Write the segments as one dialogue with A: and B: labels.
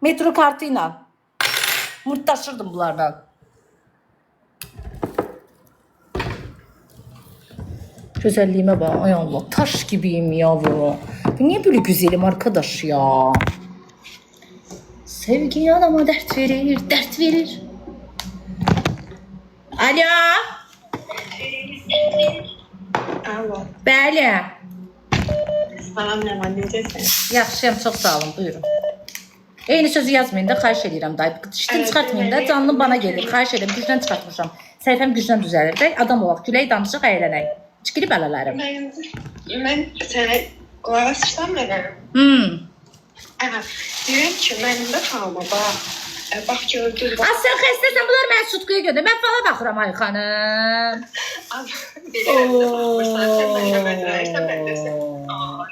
A: Metro kartıyla. Mırtlaşırdım bunlardan. Güzelliğime bak. Ay Allah. Taş gibiyim yavrum. Niye böyle güzelim arkadaş ya? Sevgi adama dert verir. Dert verir. Alo.
B: Alo.
A: Bəli.
B: Salam Ləman, necəsən?
A: Yaxşıyam, çox sağ olun. Buyurun. Eyni sözü yazmayın da, xahiş edirəm dayı. İşdən çıxartmayın da, canlı bana gelir. Xahiş edirəm, gücdən çıxartmışam. Səhifəm gücdən düzəlir də, adam olaq, gülək, danışıq, əylənək. Çıxırı bələlərim.
B: Mən sənə qulaq asırsam mənə? Deyirəm ki, mənim də falıma bax. Bax gördün.
A: Sən xəstəsən, bunlar mən sutkuya gördüm. Mən fala baxıram, ay xanım.
B: Bilirəm də baxırsan, sən mənə məndirəyirsən, mən desən.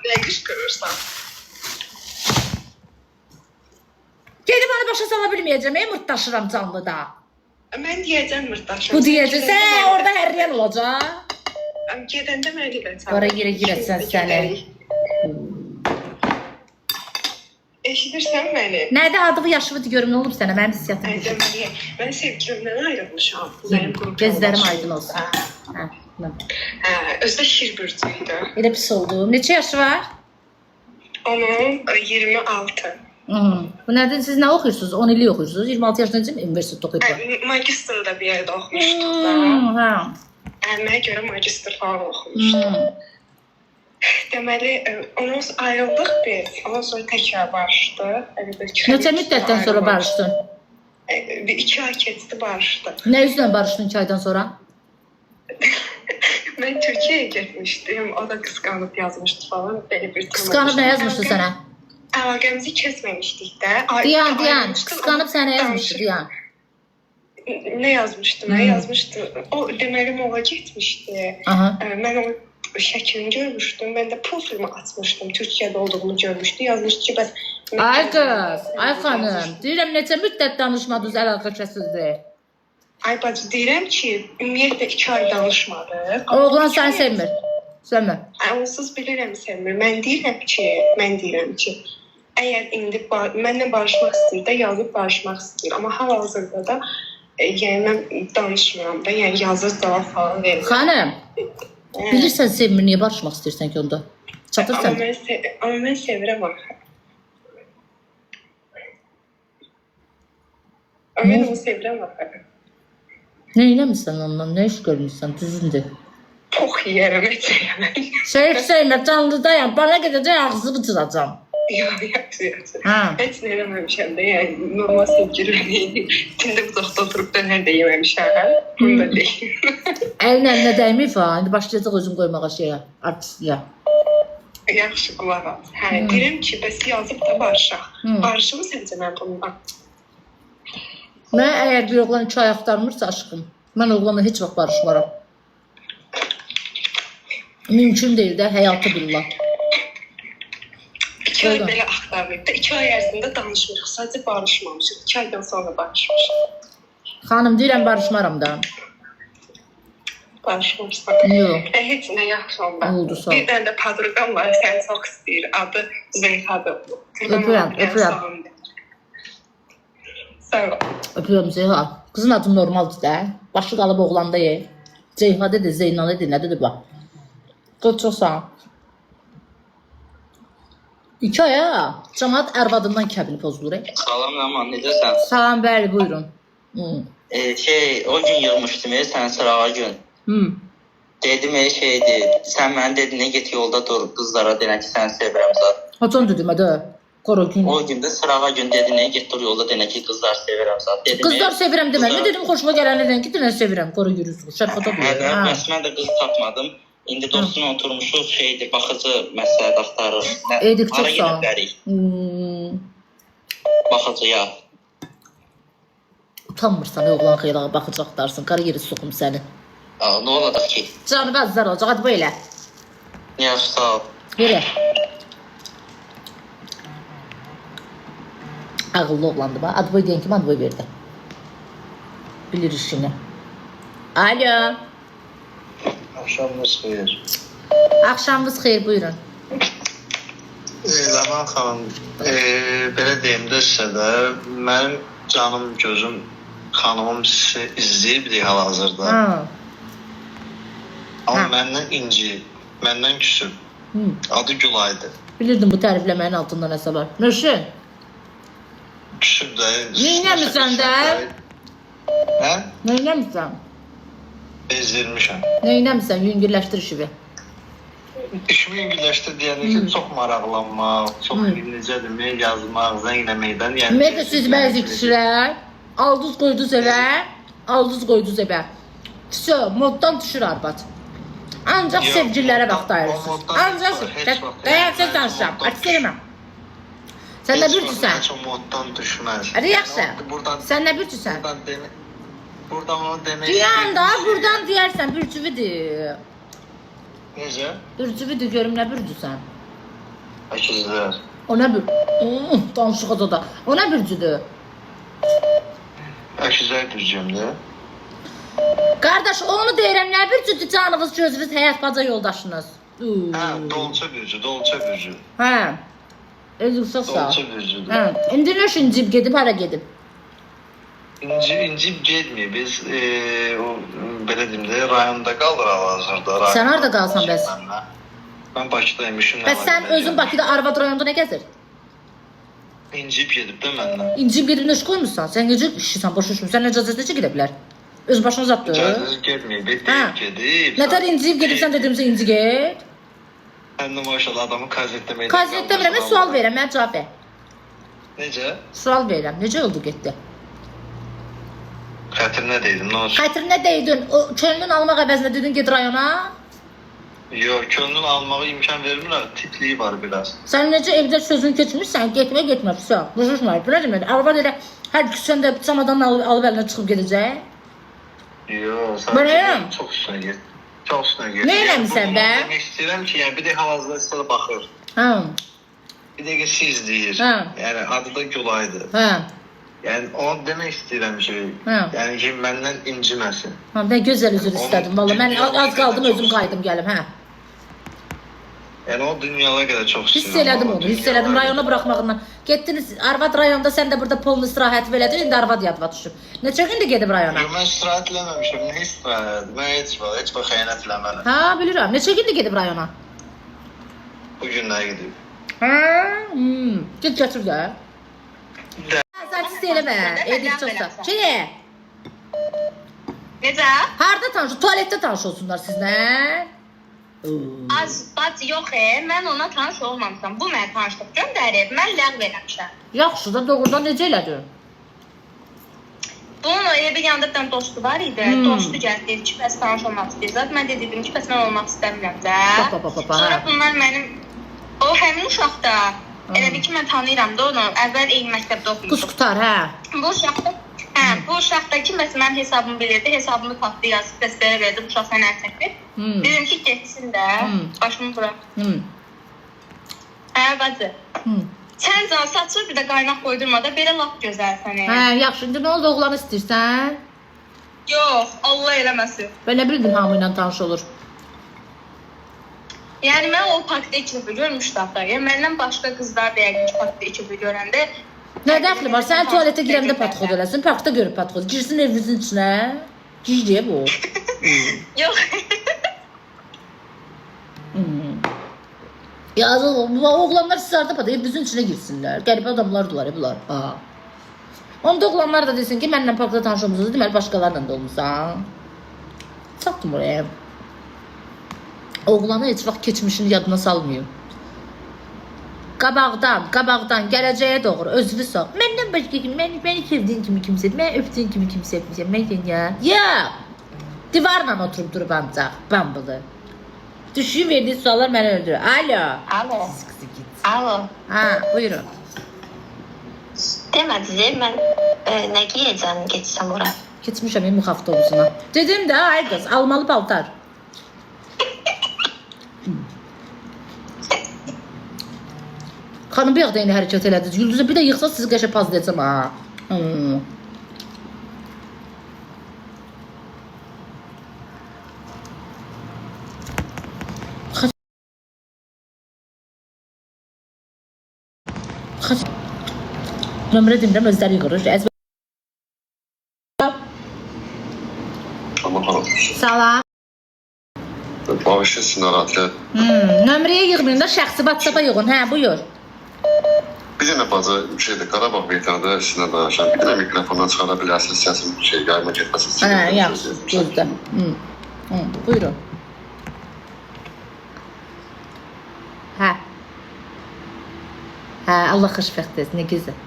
B: Nə qışqırırsan?
A: Gedib onu başa sala bilməyəcəm, mırtdaşıram canlıda.
B: Mən deyəcəm mırtdaşım.
A: Bu deyəcəksən, orada hərriyən olacaq.
B: Gedəndə mənə deyəcəm.
A: Ora yerə girəsən səni.
B: Eşidirsən məni?
A: Nədə adı yaşıvı görüm, nə olub sənə, mənim hissiyatım.
B: Ay deməli, mən sevgilimdən ayrılmışam.
A: Gözlərim aydın olsun.
B: Özdə şir bürcüydü.
A: Elə pis oldu. Neçə yaşı var?
B: Onun 26.
A: Bu nədir? Siz nə oxuyursunuz? 10 illik oxuyursunuz. 26 yaşında necə universitet oxuyursunuz?
B: Magistrda bir yerdə oxumuşduq da. Mənə görə magistr falan oxumuşduq. Deməli, ondan sonra ayrıldıq biz. Ondan sonra təkrar barışdıq.
A: Neçə müddətdən sonra barışdın?
B: 2 ay keçdi barışdıq.
A: Nə üzrə barışdın 2 aydan sonra?
B: Mən Türkiyəyə getmişdim. O da qısqanıb yazmışdı falan.
A: Qısqanıb nə yazmışdı sənə?
B: Əlaqəmizi kəsməmişdik də.
A: Diyan. Qısqanıb sənə yazmışdı, diyan.
B: Nə yazmışdı? Nə yazmışdı? O deməli mola getmişdi. Mən o şəklini görmüşdüm. Mən də profilimi açmışdım. Türkiyədə olduğumu görmüşdü. Yazmışdı ki, bəs...
A: Ay qız, ay xanım. Deyirəm, neçə müddət danışmadınız, əlaqə kəsildi?
B: Ay bacı, deyirəm ki, ümumiyyətlə 2 ay danışmadıq.
A: Oğlan səni sevmir. Sevmir.
B: Onsuz bilirəm sevmir. Mən deyirəm ki, əgər indi mənlə barışmaq istəyir də, yazıb barışmaq istəyir. Amma hal-hazırda da yəni mən danışmıram da, yəni yazır cavab falan verir.
A: Xanım, bilirsən sevmir, niyə barışmaq istəyirsən ki onda? Çatırsan.
B: Amma mən sevirəm axı. Mən onu sevirəm axı.
A: Nə eləmirsən ondan, nə iş görmüşsən, düzündür.
B: Pox yiyərəm, heç yiyərəm.
A: Sevmə, canlıdayam, bana gedəcək ağzı bıçıracam.
B: Yox, heç nə eləməmişəm də, yəni normal sevgilimlə tində bucaqda oturub dönər də yeməmişəm, bunu da deyim.
A: Əlin əlinə dəyməyib ha, indi başlayacaq özün qoymağa şeyə, artistliyə.
B: Yaxşı, qulaq at. Deyirəm ki, bəs yazıb da barışaq. Barışımı səncə mən bundan?
A: Mən əgər bir oğlan 2 ay axtarmırsa aşkım, mən oğlanla heç vaxt barışmaram. Mümkün deyil də, həyatı billah.
B: 2 ay belə axtarmayıb da, 2 ay ərzində danışmırıq, sadəcə barışmamışıq. 2 aydan sonra barışmışıq.
A: Xanım, deyirəm barışmaram da.
B: Barışmamışsan.
A: Yox.
B: Heç nə yaxşı olmaz.
A: Oldu, sağ ol.
B: Bir dənə də padrıqam var, səni çox istəyir. Adı Zeyhadır.
A: Öpürəm.
B: Sağ ol.
A: Öpürəm Zeyha. Qızın adı normaldır da. Başı qalıb oğlanda ye. Zeyha dedi, Zeynal dedi, nə dedi bax. Qız çox sağ ol. 2 aya cəmaat ərvadından kəbini pozulur.
C: Salam Ləman, necəsən?
A: Salam, bəli, buyurun.
C: O gün yığmışdım, sən sırağa gün. Dedim, şeydir, sən mənə dedin, get yolda dur, qızlara denə ki, səni sevirəm zat.
A: Haçan dedim, hədə? Qora gün.
C: O gün də sırağa gün dedin, get dur yolda denə ki, qızlar sevirəm zat.
A: Qızlar sevirəm demə, nə dedim, xoşuma gələnlərdən ki, denə sevirəm, qora yürüsün, şərfata buyur.
C: Bəs mən də qız tapmadım. İndi dostuna oturmuşuq, şeydir, baxıcı məsələt axtarır.
A: Edik, çox sağ ol.
C: Baxıcıya.
A: Utanmırsan, oğlan xeylağa baxıcı axtarsın, qara yeri soxum səni.
C: Nə olacaq ki?
A: Canı bəzlər olacaq, hadi bu elə.
C: Yaxşı, sağ ol.
A: Verə. Ağıllı oğlandı bax, adı boy deyən kimi adı boy verdi. Bilir işini. Alo.
D: Axşamınız xeyir.
A: Axşamınız xeyir, buyurun.
D: Ləman, Nəriman xanım, belə deyim də sizə də, mənim canım, gözüm, xanımım sizi izləyib hal-hazırda. Amma məndən inciyib, məndən küsüb. Adı Gülaydır.
A: Bilirdim bu tərifləməyin altında nəsə var. Nöşün?
D: Küsüb də.
A: Neynəmirsən də?
D: Hə?
A: Neynəmirsən?
D: Bezdirmişəm.
A: Neynəmirsən? Yüngülləşdir işi.
D: İşimi yüngülləşdir deyəndə ki, çox maraqlanmaq, çox necədir, yazmaq, zəngləməkdən.
A: Ümumiyyətlə siz bəzi kişilər aldız qoyduz evə. Vəsə, moddan düşür arvad. Ancaq sevgililərə vaxtayırırsınız. Ancaq dəyərsiz danışacağım. Açsırmam. Sən nə bürcüsən?
D: Heç o moddan düşməz.
A: Hadi yaxşı. Sən nə bürcüsən?
D: Buradan onu demək
A: Deyəndə buradan deyərsən bürcüvüdür.
D: Necə?
A: Bürcüvüdür, görüm nə bürcüsən?
D: Əkizlər.
A: O nə bürcü? Danışıq adada. O nə bürcüdür?
D: Əkizlər bürcüyümdür.
A: Qardaş, onu deyirəm, nə bürcüdür canınız, gözünüz, həyat baca yoldaşınız?
D: Hə, dolça bürcü.
A: Hə. Özürsəqsə.
D: Dolça bürcüdür.
A: Hə. İndi nöş incib gedib, hara gedib?
D: İncib getməyib. Biz belə deyim də rayonda qalır hal-hazırda.
A: Sən harada qalsan bəs?
D: Mən Bakıdaymışım.
A: Bəs sən özün Bakıda Arvad rayonunda nə gəzir?
D: İncib gedib də məndən.
A: İncib gedib nöş qoymuşsan? Sən necə işləyirsən, boş işləyirsən? Sən necə gedə bilər? Öz başına uzatdır.
D: İcazəsiz getməyib, deyib gedib.
A: Nətər incib gedibsən dedimsə inci get?
D: Həm də maşallah adamı kazetdə meydan.
A: Kazetdə verəm, mən sual verirəm, mən cavab ver.
D: Necə?
A: Sual verirəm, necə oldu getdi?
D: Xətrinə deydim, nə olsun?
A: Xətrinə deydin, könlün almaq əvəzinə dedin ged rayona?
D: Yox, könlün almağa imkan vermirlər, tipliyi var biraz.
A: Sən necə evdə sözün keçmişsən, getmə, sən. Boşuşmayıb, belə demək. Arvad elə hər küçəndə çamadanı alıb əlinə çıxıb gedəcək.
D: Yox, sadəcə çox üstünə get. Çox üstünə get.
A: Nə eləmişsən bə?
D: Demək istəyirəm ki, yəni bir də hal-hazırda sizə baxır.
A: Hə.
D: Bir dəqiqə siz deyir. Yəni adı da Gülaydır.
A: Hə.
D: Yəni onu demək istəyirəm ki, yəni ki məndən inciməsin.
A: Hə, mən gözəl üzr istədim. Vallahi mən az qaldım özüm qayıdım gəlim, hə.
D: Yəni o dünyalara qədər çox istəyirəm.
A: Hiss elədim onu, hiss elədim rayona buraxmağından. Getdiniz Arvad rayonda, sən də burada polnu istirahət elədin, indi Arvad yadıma düşüb. Neçə gündür gedib rayona?
D: Yox, mən istirahət eləməmişəm, nə istirahət? Mən heç vaxt xəyanət eləmərəm.
A: Hə, bilirəm. Neçə gündür gedib rayona?
D: Bu günlər gedib.
A: Hə, get gətir də. Sən hiss eləmə, edik çoxsa. Şey,
B: Necə?
A: harada tanış, tualetdə tanış olsunlar sizlə?
B: Az yox, mən ona tanış olmamışam. Bu mənə tanışlıq göndərib, mən ləğv eləmişəm.
A: Yaxşı da doğrudan necə elədin?
B: Bunun elə bir yanında bir dənə dostu var idi. Dostu gəldi, dedi ki, bəs tanış olmaq istəyirsən. Mən də dedim ki, bəs mən olmaq istəmirəm də. Sonra bunlar mənim, o həmin uşaqda, elə bir ki, mən tanıyıram da onu, əvvəl eyni məktəbdə oxuyurdum.
A: Qusqutar, hə.
B: Bu uşaqdakı bəs mənim hesabımı bilirdi, hesabımı tapdı, yazıb, bəs belə verdi, bu uşaq sənə əl çəkib. Dedim ki, getsin də, başımı bura. Hə, bacı. Sən can saçır bir də qaynaq qoydurma da, belə laf gözəlsən.
A: Hə, yaxşı, indi nə oldu, oğlanı istəyirsən?
B: Yox, Allah eləməsin.
A: Ben nə bildim hamı ilə tanış olur.
B: Yəni mən o parkda ekibi görmüşdüm da. Yəni məndən başqa qızlar da yəqin ki parkda ekibi görəndə.
A: Nə dəxli var? Sən tualetə girəndə patxod eləsin, parkda görüb patxod. Girsin evinizin içinə. Gizliyə bu.
B: Yox.
A: Yazıq, bu oğlanlar sizlərdə padı, evinizin içinə girsinlər. Qəribə adamlardılar bunlar. Onda oğlanlar da desin ki, mənlə parkda tanış olmuşsunuz, deməli başqalarla da olmuşsan. Çatdım oraya. Oğlanı heç vaxt keçmişini yadına salmıyor. Qabaqdan, gələcəyə doğru, özünü sağ. Məndən başqa kim, məni sevdiyin kimi kimsə, mən öpdüyün kimi kimsə öpməyəcəm, mən ya. Ya! Divarla oturub durub ancaq, bambılı. Düşüyü verdiyi suallar məni öldürür. Alo.
B: Alo.
A: Ha, buyurun.
B: Demədi, mən nə giyəcəm, geçsəm ora?
A: Keçmişəm müx avtobusuna. Dedim də, ay qız, almalı paltar. Xanım bir yaxda eyni hərəkət elədiniz. Güldüzə bir də yıxsa sizi qəşə paz deyəcəm ha. Nömrə demirəm, özləri yığırır.
E: Tamam.
A: Salam.
E: Bağışlasın narahat.
A: Nömrəyə yığmayın da şəxsi WhatsApp-a yığın. Hə, buyur.
E: Bir dənə baza Qarabağ meydanında sizinlə danışan. Bir dənə mikrofondan çıxara bilərsiniz, səsim yayma getməsin.
A: Hə, yaxşı, gözlə. Buyurun. Hə. Hə, Allah xoşbəxt etsin, nə gözəl.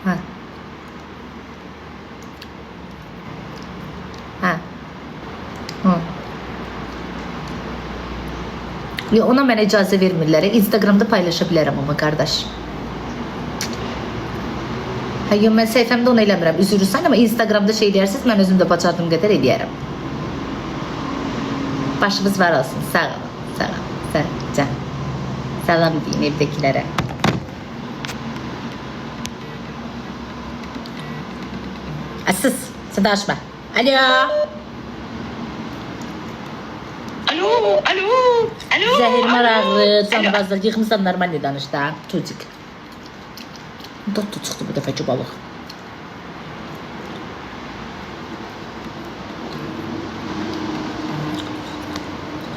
A: Hə. Hə. Ya ona mənə icazə vermirlər. Instagramda paylaşa bilərəm amma qardaş. Hə, yo, mən səhifəmdə onu eləmirəm. Üzürsən, amma Instagramda şey deyirsiniz, mən özüm də bacardığım qədər eləyərəm. Başımız var olsun. Sağ olun. Sağ olun. Sağ olun. Can. Salam deyin evdəkilərə. Əsas, sən danışma. Alo.
B: Alo.
A: Zəhir maraqlı, canavazlar yığmısan normal danış da. Tucik. Dottu çıxdı bu dəfəki balıq.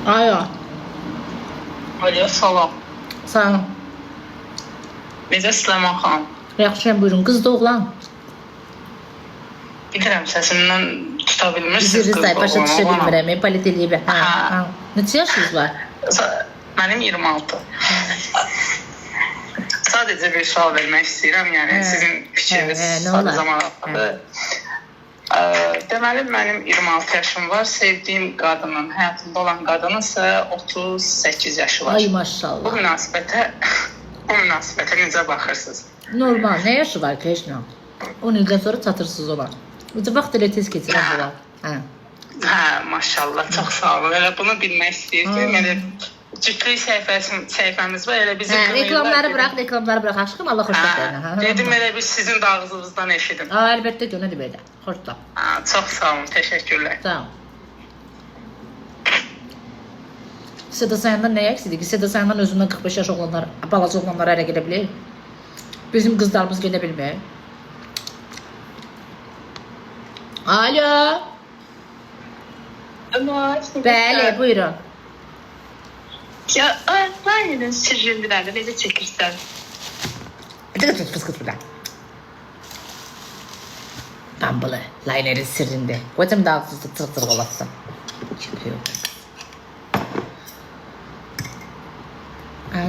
A: Alo.
F: Alo, salam.
A: Salam.
F: Necəsiz Süleyman xanım?
A: Yaxşıyam, buyurun. Qızdı oğlan.
F: Bilirəm, səsimdən tuta bilmirsiniz
A: Üzrü sayfaşa düşə
F: oğlanı.
A: bilmirəm. Palet eləyib. Hə. Neçə yaşınız var?
F: Mənim 26. Sadəcə bir sual vermək istəyirəm, yəni sizin fikriniz sadəcə maraqlıdır. Deməli, mənim 26 yaşım var, sevdiyim qadının, həyatımda olan qadının isə 38 yaşı var.
A: Ay maşallah.
F: Bu münasibətə necə baxırsınız?
A: Normal, nə yaşı var ki, heç nə? 10 ildən sonra çatırsınız ona. Necə vaxt elə tez keçirəm bunlar. Hə.
F: Hə, maşallah, çox sağ olun. Elə bunu bilmək istəyirdim. Yəni cütlük səhifəmiz var, elə bizim
A: reklamları bırax, aşkım, Allah xoşbəxt edin.
F: Dedim elə bir sizin də ağzınızdan eşidim.
A: Əlbəttə ki, nədir belə. Xoşla.
F: Çox sağ olun, təşəkkürlər.
A: Sağ ol. Seda Sayandan nə əksidir ki? Seda Sayandan özündən 45 yaş oğlanlar, balaca oğlanlar ərə gedə bilir. Bizim qızlarımız gedə bilmir. Alo. Bəli, buyurun.
B: Ya, layihənin sirrindirəndə necə çəkirsən?
A: Bir dəqiqə fıskıt burada. Bambalı, layihənin sirrində. Qoyacam da ağzınızda tırıq-tırıq olasın.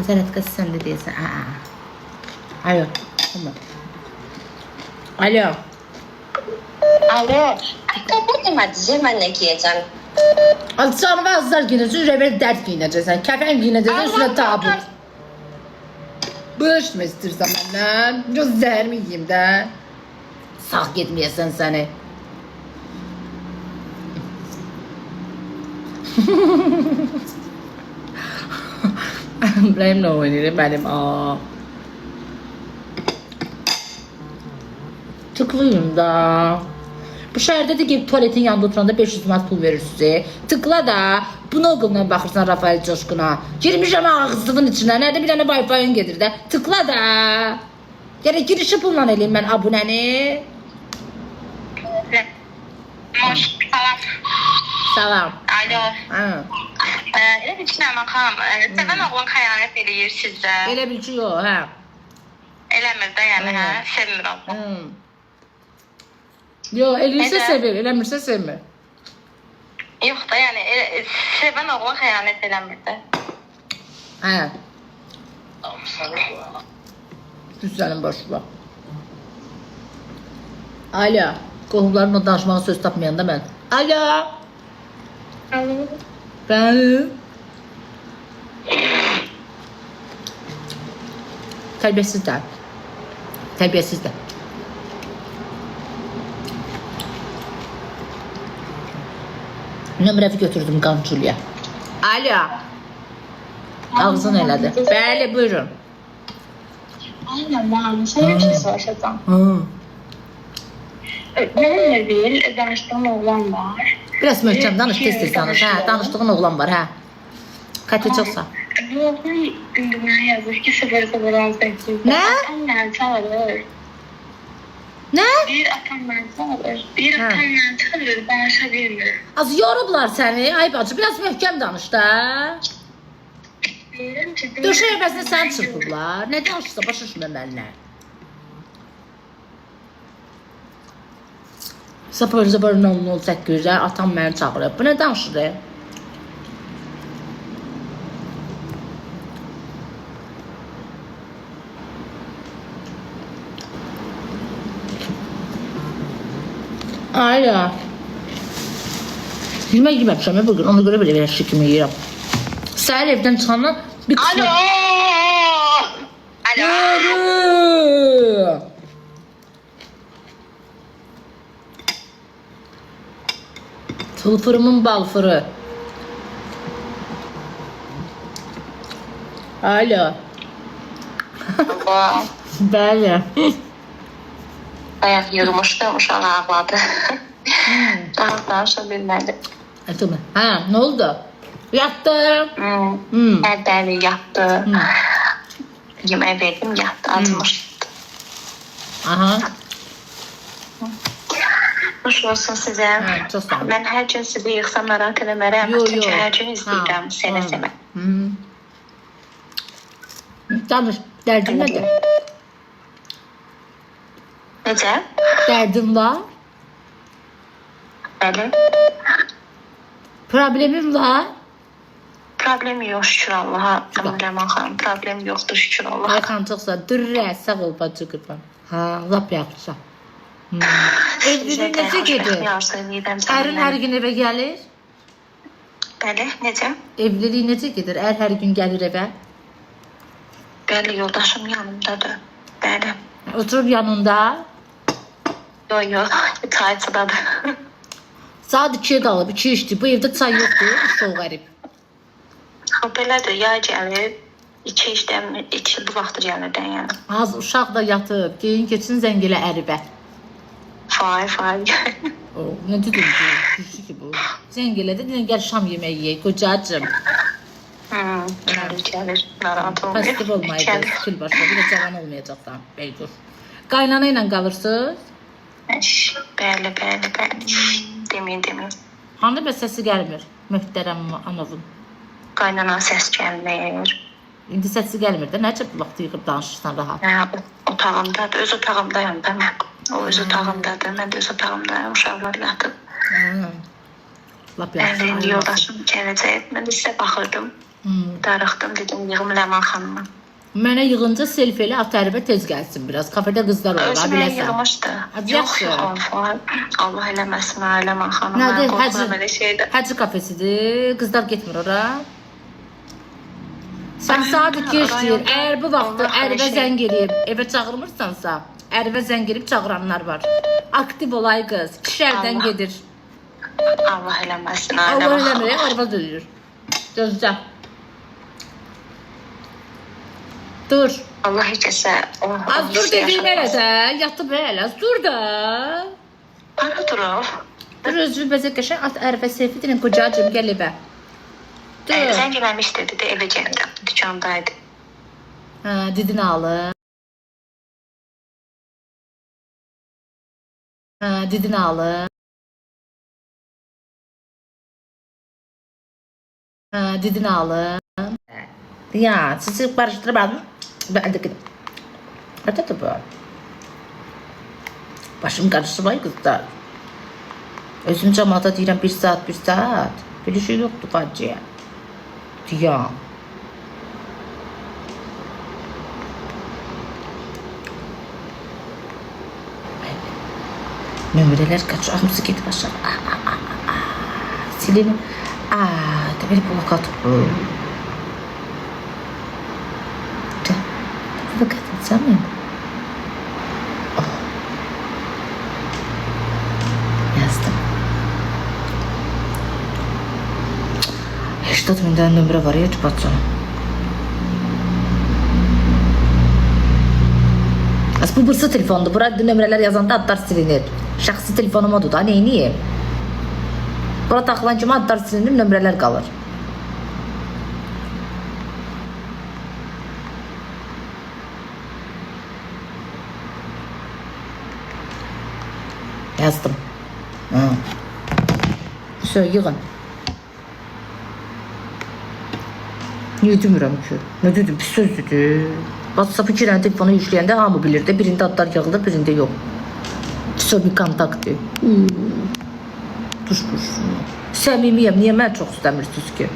A: Zərət qız sən də deyəsən. Alo. Alo.
G: Alo, ayakkabı demədicə mən nə giyəcəm?
A: Canım azlar giyinəcəksən, üzrə dərd giyinəcəksən, kəfən giyinəcəksən, üstünə tabut. Bölüşmə istəyirsən məndən, biraz zəhərimi yiyeyim də. Sağ getməyəsən səni. Benimle oynayır, benim. Tıklıyım da. Bu şəhərdə də ki, tuvaletin yanında oturanda 500 manat pul verir sizə. Tıkla da, buna oğlundan baxırsan Rafael Coşquna. Girmişəm ağzının içinə, nədə bir dənə Wi-Fi-ın gedir də. Tıkla da. Yəni girişi pulla eləyim mən abunəni.
G: Salam.
A: Salam.
G: Alo. Elə bir Süleyman xanım, sevən oğlan xəyanət eləyir sizdə.
A: Elə bil ki, yox, hə.
G: Eləmir də, yəni, hə, sevmir oğlan.
A: Yox, eləyirsə sevir, eləmirsə sevmir.
G: Yox da, yəni, sevən oğlan xəyanət eləmir də.
A: Hə. Güzəlim başla. Alo. Qohumlarımla danışmağa söz tapmayanda mən. Alo. Bəli. Tərbiyəsiz də. Tərbiyəsiz də. Nömrəvi götürdüm Qançulya. Alo. Ağzın elədi. Bəli, buyurun.
G: Aynen, mən sənə bir şey soruşacağım. Mənimlə bir danışdığım oğlan var.
A: Biraz möhkəm danış, tez-tez danış. Hə, danışdığın oğlan var, hə. Katya çox sağ.
G: Yok, indi mənə yazır ki 0018.
A: Nə?
G: Atam məni çağırır.
A: Nə?
G: Bir atam məni çağırır. Bir
A: Hə.
G: atam məni çağırır, danışa bilmir.
A: Az yorublar səni. Ay bacı, biraz möhkəm danış da.
G: Deyirəm ki,
A: Döşək əvəzinə səni çırpıblar. Nə danışırsa başa düşmürəm mənlə. Sapır 08 atam məni çağırıb. Bu nə danışır? Ayla. Yemək yeməmişəm ya bugün. Ona görə belə bir şey kimi yeyirəm. Səhər evdən çıxandan bir
G: Alo! Alo!
A: Yürü! Tılfırımın balfırı. Alo.
G: Allah.
A: Bəli.
G: Ayak yürümüştüm, uşaq ağladı. Daha danışa bilmədi.
A: Tamam. Ha, ne oldu? Yattı.
G: Əlbəli yatdı. Yemək verdim, yatdı, acımışdı.
A: Aha.
G: Xoş olsun sizə.
A: Hə, çox sağ ol.
G: Mən hər gün sizi yıxsam narahat eləmərəm.
A: Yo, yo.
G: Çünki hər gün izləyirəm, sənə.
A: Danış. Dərdin nədir?
G: Necə?
A: Dərdin var?
G: Bəli.
A: Problemin var?
G: Problem yox, şükür Allaha. Ləman xanım, problem yoxdur, şükür Allaha.
A: Ay xan çoxsa. Dürrə, sağ ol bacı qırpan. Ha, lap yaxşı. Evliliyin necə gedir? Ərin hər gün evə gəlir?
G: Bəli, necə?
A: Evliliyin necə gedir? Ər hər gün gəlir evə?
G: Bəli, yoldaşım yanımdadır. Bəli.
A: Oturub yanında?
G: Yox, çayçıdadır.
A: Saat 2-yə qalıb, 2 işdir. Bu evdə çay yoxdur, soğuk qərib.
G: Belədir, yay gəlir. 2 işdən, 2 bu vaxtı gəlirdən yəni.
A: Az uşaq da yatıb, geyin keçin zəng elə əribə.
G: Fay.
A: Ne dedim ki? Düşdü ki bu. Zəng elədi, deyən gəl şam yeməyi yeyək, qocacığım.
G: Gəlir, narahat olmuyor.
A: Pastiv olmaydı, fikir başqa, bir də cavan olmayacaqdan, beydur. Qaynana ilə qalırsınız?
G: Bəli. Deməyin.
A: Hanı bəs səsi gəlmir, möhtərəm anavın.
G: Qaynana səs gəlmir.
A: İndi səsi gəlmir də, necə bu vaxt yığıb danışırsan rahat?
G: Otağımdadır, öz otağımdayım da mən. O öz otağımdadır, mən də öz otağımdayım, uşaqlar yatıb.
A: Lap
G: Bəli,
A: yaxşı.
G: yoldaşım gələcək, mən də sizə baxırdım. Darıxdım, dedim, yığım Ləman xanıma.
A: Mənə yığınca selfie elə at əribə tez gəlsin biraz. Kafedə qızlar olur,
G: Özümə
A: biləsən.
G: yığmışdı. Yox, Allah eləməsin, Ləman xanım.
A: Nədir?
G: Mən qorxuram elə şeydə.
A: Həcc kafesidir. Qızlar getmir ora. Sən saat 2 işləyir. Əgər bu vaxtı ərivə zəng eləyib, evə çağırmırsansa, ərivə zəng eləyib çağıranlar var. Aktiv olay qız. Şərdən gedir.
G: Allah eləməsin,
A: Allah eləmir, arvad ölür. Gözlə. Dur.
G: Allah ikəsə.
A: Az dur dediyin elə də. Yatıb elə. Az dur da.
G: Hara durur?
A: Dur özünü bəzə qəşəng at ərifə seyfi deyin qocacığım gəl evə. Dur.
G: Zəng eləmişdi, dedi evə gəldim. Dükandaydı.
A: Didini alır. Didini alır. Didini alır. Ya sizi barıştırmadım. Ben de gidip. Ötedi bu. Başım karıştı vay kızlar. Özüm camaata deyirəm 1 saat. Böyle şey yoktu bacıya. Ya. Nömrələr kaçıyor. Hamısı gidip aşağı. Silinin. Da böyle blokat. Blokat etsem mi? Yazdım. 8000 tane nömrə var ya bacı. Bu bursa telefondur. Burada nömrələr yazanda adlar silinir. Şəxsi telefonum odur da, neyniyim? Bura taxılan kimi adlar silinir, nömrələr qalır. Yazdım. Yığın. Niye demirəm ki? Ne dedim? Pis sözdür. WhatsApp-ı girən telefonu yükləyəndə hamı bilir də. Birində adlar yığılır, birində yox. Bir kontaktdır. Duş. Səmimiyəm. Niyə mən çox istəmirsiniz ki?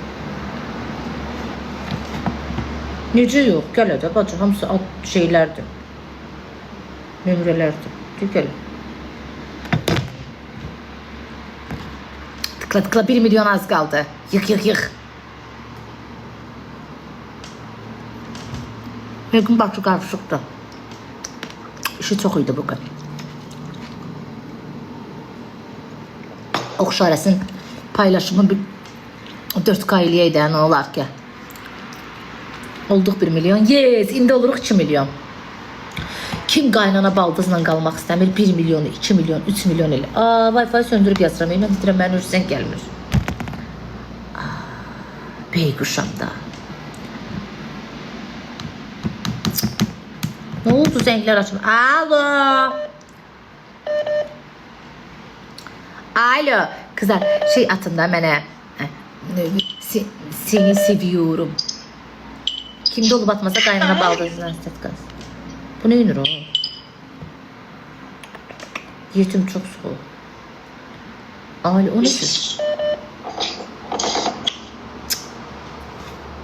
A: Necə yox? Gəl də bacı. Hamısı ad şeylərdir. Nömrələrdir. Gəl. Tıkla 1 milyon az qaldı. Yığ. Bir gün bakı qarışıqdı. İşi çox idi bugün. Oxşarəsin paylaşımı 4K eləyəydi, nə olar ki? Olduq 1 milyon. Yes, indi oluruq 2 milyon. Kim qaynana baldızla qalmaq istəmir? 1 milyonu, 2 milyon, 3 milyon elə. Wi-Fi söndürüb yazıram. Mən deyirəm, mənim ürsən gəlmir. Beyguşam da. Ne oldu zənglər açım? Alo. Kızlar şey atın da mənə. Seni seviyorum. Kimdə olub atmasa qaynana baldızla istətqaz. Bu ne inir o? Yetim çok soğuk. Alo o nedir?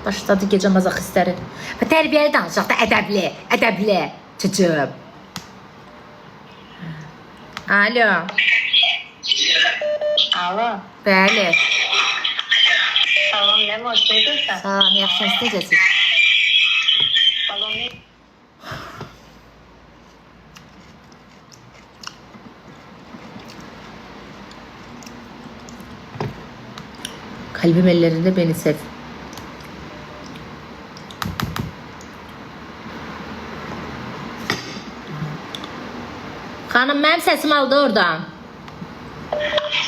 A: Başladı gecə mazaxistləri. Və tərbiyəli danışaq da ədəbli. Çocuğum. Alo.
G: Alo.
A: Bəli.
G: Salam, nə var? Necəsən?
A: Salam, yaxşısınız, necəsiz?
G: Salam, nə?
A: Kalbim ellerinde beni sev. Hanım mənim səsimi aldı oradan.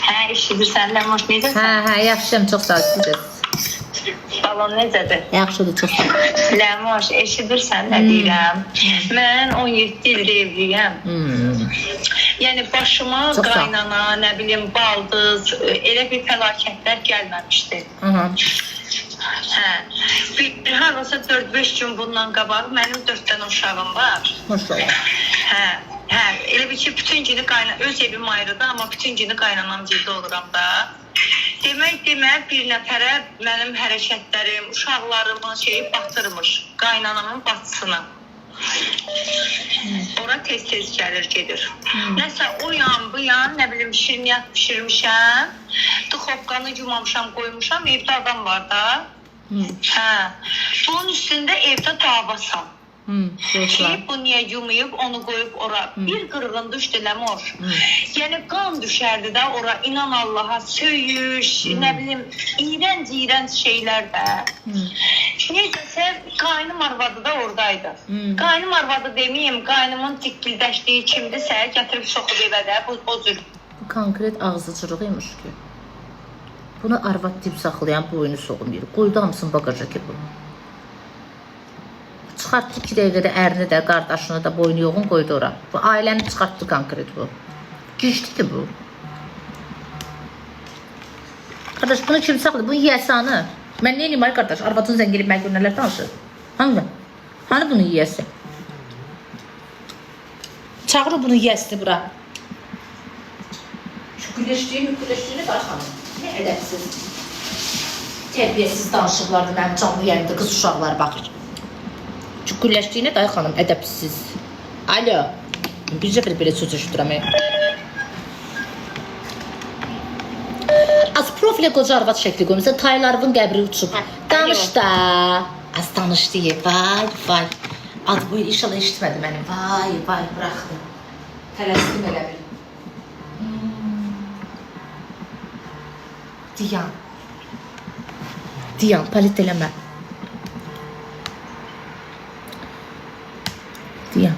G: Hə, eşidirsən, nə var? Necəsən?
A: Hə, yaxşıyam, çox sağ olun.
G: Salam, necədir?
A: Yaxşıdır, çox sağ olun.
G: Ləmoş, eşidirsən nə deyirəm? Mən 17 ildir evliyəm. Yəni başıma qaynana, nə bilim, baldız, elə bir fəlakətlər gəlməmişdi. Hə. Bir harasa 4-5 gün bundan qabaq mənim 4 dənə uşağım var.
A: Maşallah.
G: Hə, elə bir ki, bütün günü öz evim ayrıdır, amma bütün günü qaynanam cildə oluram da. Demək, bir nəfərə mənim hərəkətlərim, uşaqlarımın şeyi batırmış, qaynanamın batısına. Ora tez-tez gəlir, gedir. Nəsə o yan, bu yan, nə bilim, şirniyyat pişirmişəm, duxovkanı yumamışam, qoymuşam, evdə adam var da. Hə, bunun üstündə evdə davasan. Ki, bu niyə yumayıb, onu qoyub ora. Bir qırğın düşdü, Ləmoş. Yəni, qan düşərdi də ora, inan Allaha, söyüş, nə bilim, iğrənc şeylər də. Necəsə, qaynım arvadı da oradaydı. Qaynım arvadı deməyim, qaynımın tikkildəşdiyi kimdirsə, gətirib soxub evə də, o cür.
A: Bu konkret ağzıcılığıymış ki. Bunu arvad deyib saxlayan boyunu soğumayır. Qoydu hamısını bagaja ki bu. Çıxartdı 2 dəqiqədə ərini də, qardaşını da, boynu yoğun qoydu ora. Bu ailəni çıxartdı konkret bu. Güclüdür bu. Qardaş, bunu kim saxladı? Bunun yiyəsanı. Mən neyim ay qardaş? Arvadın zəng gelib mən görünərlər danışır. Hani bunun yiyəsi? Çağırır bunun yiyəsini bura. Şu güləşdiyini qarşılanır. Ne ədəbsiz. Tərbiyəsiz danışıqlardır mənim canlı yayında qız uşaqlar baxır. Güləşdiyinə dayı xanım, ədəbsiz. Alo. Bir cəfər belə söz eşidirəm. Az profilə qoca arvad şəkli qoymuşsa, taylarının qəbri uçub. Danış da. Az danış deyib. Vay. Adı boyu inşallah eşitmədi məni. Vay, bıraxdı. Tələsdim elə bil. Diyan, palit eləmə. Diyan.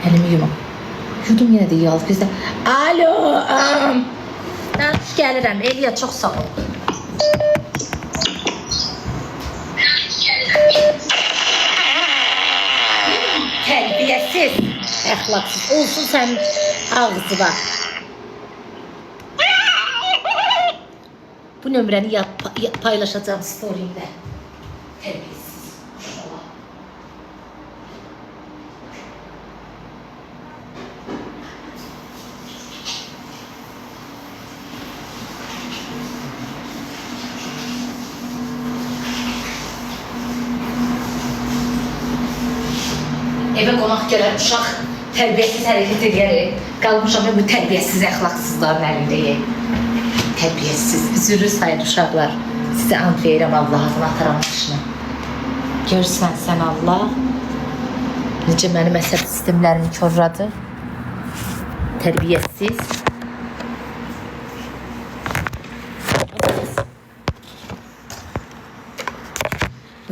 A: Elimi yumam. Yudum yenə də yalız bizdə. Alo. Danış gəlirəm. Eliya, çox sağ ol. Əxlaqsız. Olsun sənin ağzı var. Bu nömrəni paylaşacağım storyimdə. Tərbiyəsiz. Maşallah. Evə qonaq gələn uşaq tərbiyəsiz hərəkət edərək qalmışam bu tərbiyəsiz əxlaqsızların əlindəyəm. Tərbiyəsiz, üzürü sayın uşaqlar. Sizə and verirəm Allah adına ataram başına. Görsən sən Allah necə mənim əsəb sistemlərimi korladı. Tərbiyəsiz.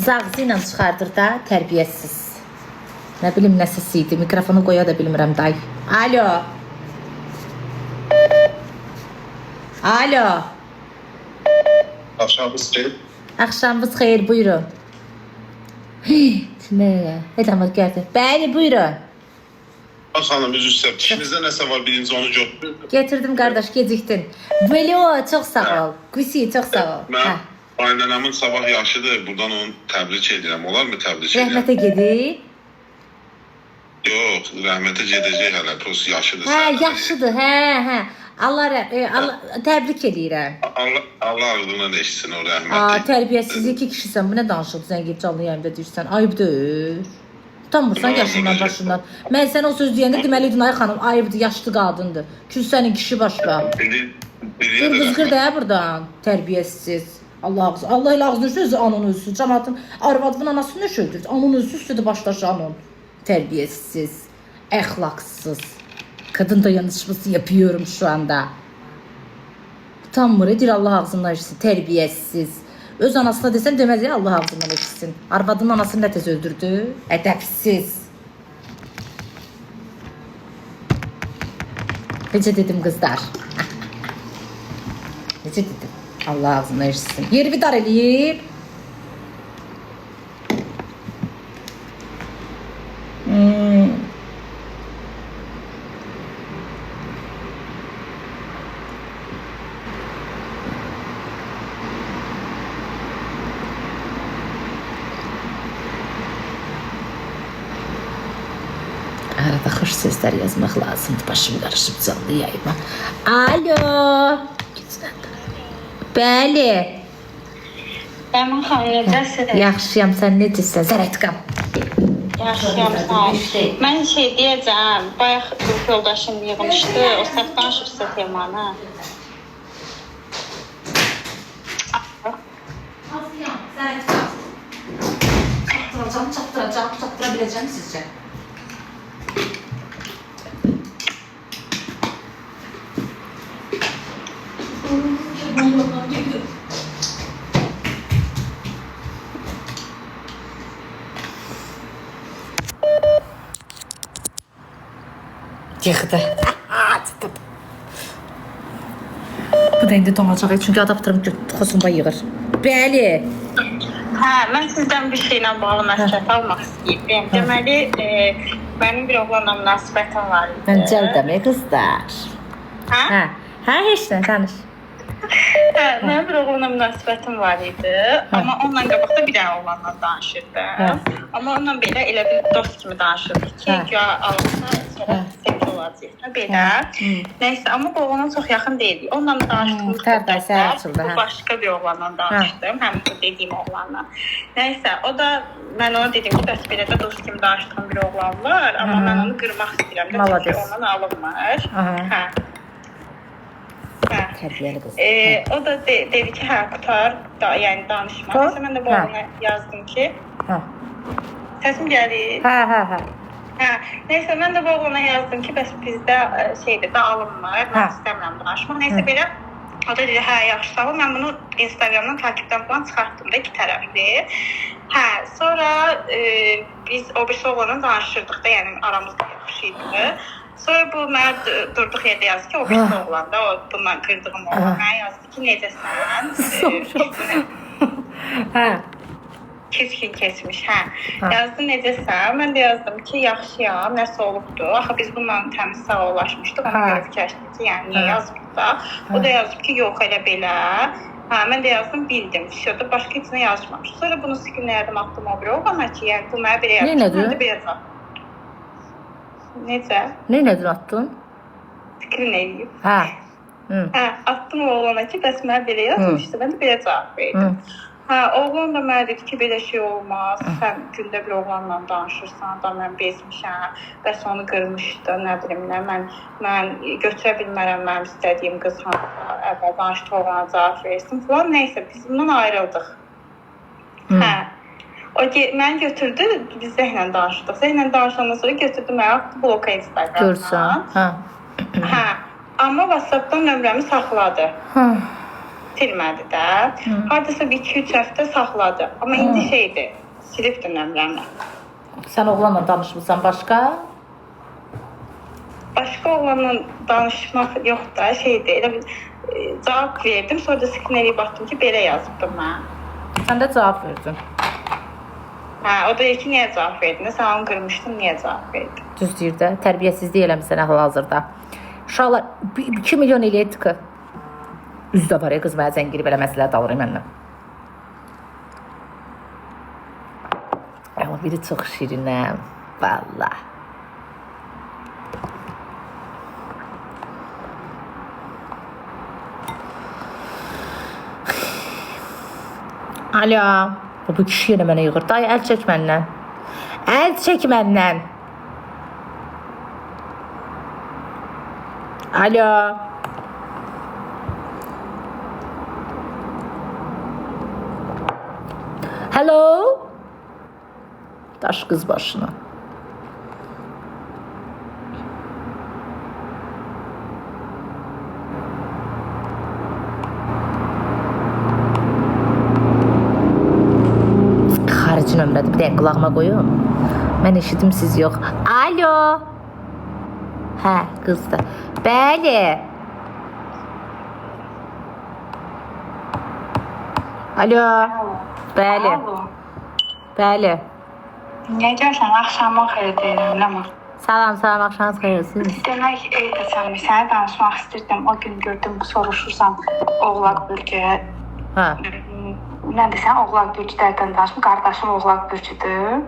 A: Ağzı ilə çıxardır da tərbiyəsiz. Nə bilim nə səsi idi. Mikrofonu qoya da bilmirəm day. Alo. Alo.
E: Axşamınız xeyir.
A: Axşamınız xeyir, buyurun. Nə? Eləmə gəldi. Bəli, buyurun.
E: Xanım, üzr istəyirəm. İşinizdə nəsə var, birinci onu götürün.
A: Getirdim qardaş, gecikdin. Velo, çox sağ ol. Qusi, çox sağ ol.
E: Mən aynanamın sabah yaşıdır. Buradan onu təbrik edirəm. Olar mı təbrik edirəm?
A: Rəhmətə gedib.
E: Yox, rəhmətə gedəcək hələ. Prost yaşıdır.
A: Hə, yaxşıdır. Hə. Allah təbrik edirəm.
E: Allah ardından eşitsin o rəhməti.
A: Tərbiyəsiz iki kişisən. Bu nə danışıq? Sən gedib canlı yayımda deyirsən. Ayıbdır. Utanmırsan yaşından başından. Mən sənə o söz deyəndə deməli idin ay xanım, ayıbdır, yaşlı qadındır. Kürsənin kişi başqa. Qırqır da ya buradan. Tərbiyəsiz. Allah ilə ağzını üstü, anın özü. Cəmatın arvadının anasını ne şöldür? Anın özü üstüdür başdaşı anın. Tərbiyəsiz, əxlaqsız. Kadın dayanışması yapıyorum şu anda. Utanmır, edir Allah ağzından eşitsin. Tərbiyəsiz. Öz anasına desem demez ya Allah ağzından eşitsin. Arvadının anasını ne tez öldürdü? Edepsiz. Nece dedim kızlar? Nece dedim? Allah ağzından eşitsin. Yeri bir dar eləyib. Arada xoş sözlər yazmaq lazımdır. Başım qarışıb canlı yayıma. Alo. Bəli.
G: Bəman xanım, necəsiniz?
A: Yaxşıyam, sən necəsən? Zərətqam.
G: Yaxşıyam, sağ ol. Mən deyəcəm, bayaq qrup yoldaşım yığmışdı, o səhv danışıbsa temanı.
A: Azıyam, Zərətqam. Çatdıra biləcəm sizcə? Yıxdı. Bu da indi donacaq, çünki adaptırım xosunda yığır. Bəli.
G: Hə, mən sizdən bir şeylə bağlı məsləhət almaq istəyirəm. Deməli, mənim bir oğlanla münasibətim var idi.
A: Mən cəldəmi qızlar.
G: Hə?
A: Hə, heç nə, danış.
G: Hə, mənim bir oğlanla münasibətim var idi. Amma onunla qabaqda bir dənə oğlanla danışırdım. Amma onunla belə elə bir dost kimi danışırdık ki, güya alınsa sonra sevgi olacaq. Belə. Nəysə, amma bu oğlana çox yaxın deyildik. Onunla danışdığımız bu başqa bir oğlanla danışdım. Həm bu dediyim oğlanla. Nəysə, o da mən ona dedim ki, bəs belə də dost kimi danışdığım bir oğlan var. Amma mən onu qırmaq istəyirəm. Çünki ondan alınmır. Hə.
A: Tərbiyəli qız.
G: O da dedi ki, hə, qutar, yəni danışma. Nəysə, mən də bu oğlana yazdım ki, səsim gəlir.
A: Hə.
G: Nəysə, mən də bu oğlana yazdım ki, bəs bizdə şeydir, də alınmır, mən istəmirəm danışmaq. Nəysə, belə, o da dedi, hə, yaxşı, sağ ol, mən bunu Instagramdan takipdən falan çıxartdım da 2 tərəfli. Hə, sonra biz o birisi oğlana danışırdıq da, yəni aramızda yaxşıydı. Sonra bu mənə durduq yerdə yazdı ki, o birisi oğlan da, o bundan qırdığım oğlan mənə yazdı ki, necəsən?
A: Hə.
G: Keskin keçmiş, hə. Yazdı necəsən? Mən də yazdım ki, yaxşıyam, nəsə olubdu. Axı biz bununla təmiz sağollaşmışdıq. Ona görə fikirləşdim ki, yəni niyə yazıb da. O da yazıb ki, yox elə belə. Hə, mən də yazdım, bildim. Şurada başqa heç nə yazmamış. Sonra bunu skrinlədim, atdım o biri oğlana ki, yəni bu mənə belə yazmış. Mən də belə yazdım. Necə?
A: Neynədin attın?
G: Skrin eləyib.
A: Hə.
G: Hə, attım oğlana ki, bəs mənə belə yazmışdı. Mən də belə cavab verdim. Hə, oğlan da mənə dedi ki, belə şey olmaz. Sən gündə bir oğlanla danışırsan da mən bezmişəm. Bəs onu qırmışdı, nə bilim nə. Mən götürə bilmərəm mənim istədiyim qız hansı əvvəl danışdı oğlana cavab versin falan. Nəysə, biz bundan ayrıldıq. Hə. O mən götürdü, biz Zəhlə danışdıq. Zəhlə danışandan sonra götürdü mənə atdı bloka Instagramdan.
A: Görsən, hə.
G: Hə, amma WhatsApp-dan nömrəmi saxladı. Silmədi də. Hardasa bir 2-3 həftə saxladı. Amma indi şeydir, silibdir nömrəmi.
A: Sən oğlanla danışmısan başqa?
G: Başqa oğlanla danışmaq yox da, şeydir. Elə bir cavab verdim, sonra da skrin eləyib atdım ki, belə yazıbdım mən.
A: Sən də cavab verdin.
G: Hə, o da deyir ki, niyə cavab verdin? Sən onu qırmışdın, niyə cavab verdin?
A: Düz deyir də, tərbiyəsizlik eləmişsən hal-hazırda. Uşaqlar 2 milyon eləyirdi ki. Üzdə var ya, qız mənə zəng girib elə məsələ dalırım məndən. Amma biri çox şirinəm, valla. Alo, bu kişi yenə mənə yığır. Dayı, əl çək məndən. Əl çək məndən. Alo. Hello. Daş qız başına. Xarici nömrədir. Bir dəqiqə qulağıma qoyum. Mən eşidim, siz yox. Alo. Hə, qızdır. Bəli. Alo. Bəli. Bəli.
H: Necəsən? Axşamın xeyir deyirəm, nə var?
A: Salam, axşamınız xeyir olsun.
H: Demək, Sənmi, sənə danışmaq istirdim. O gün gördüm, soruşursan Oğlaq Bürcüyə.
A: Hə.
H: Nə desən, Oğlaq Bürcülərdən danışım. Qardaşım Oğlaq Bürcüdür.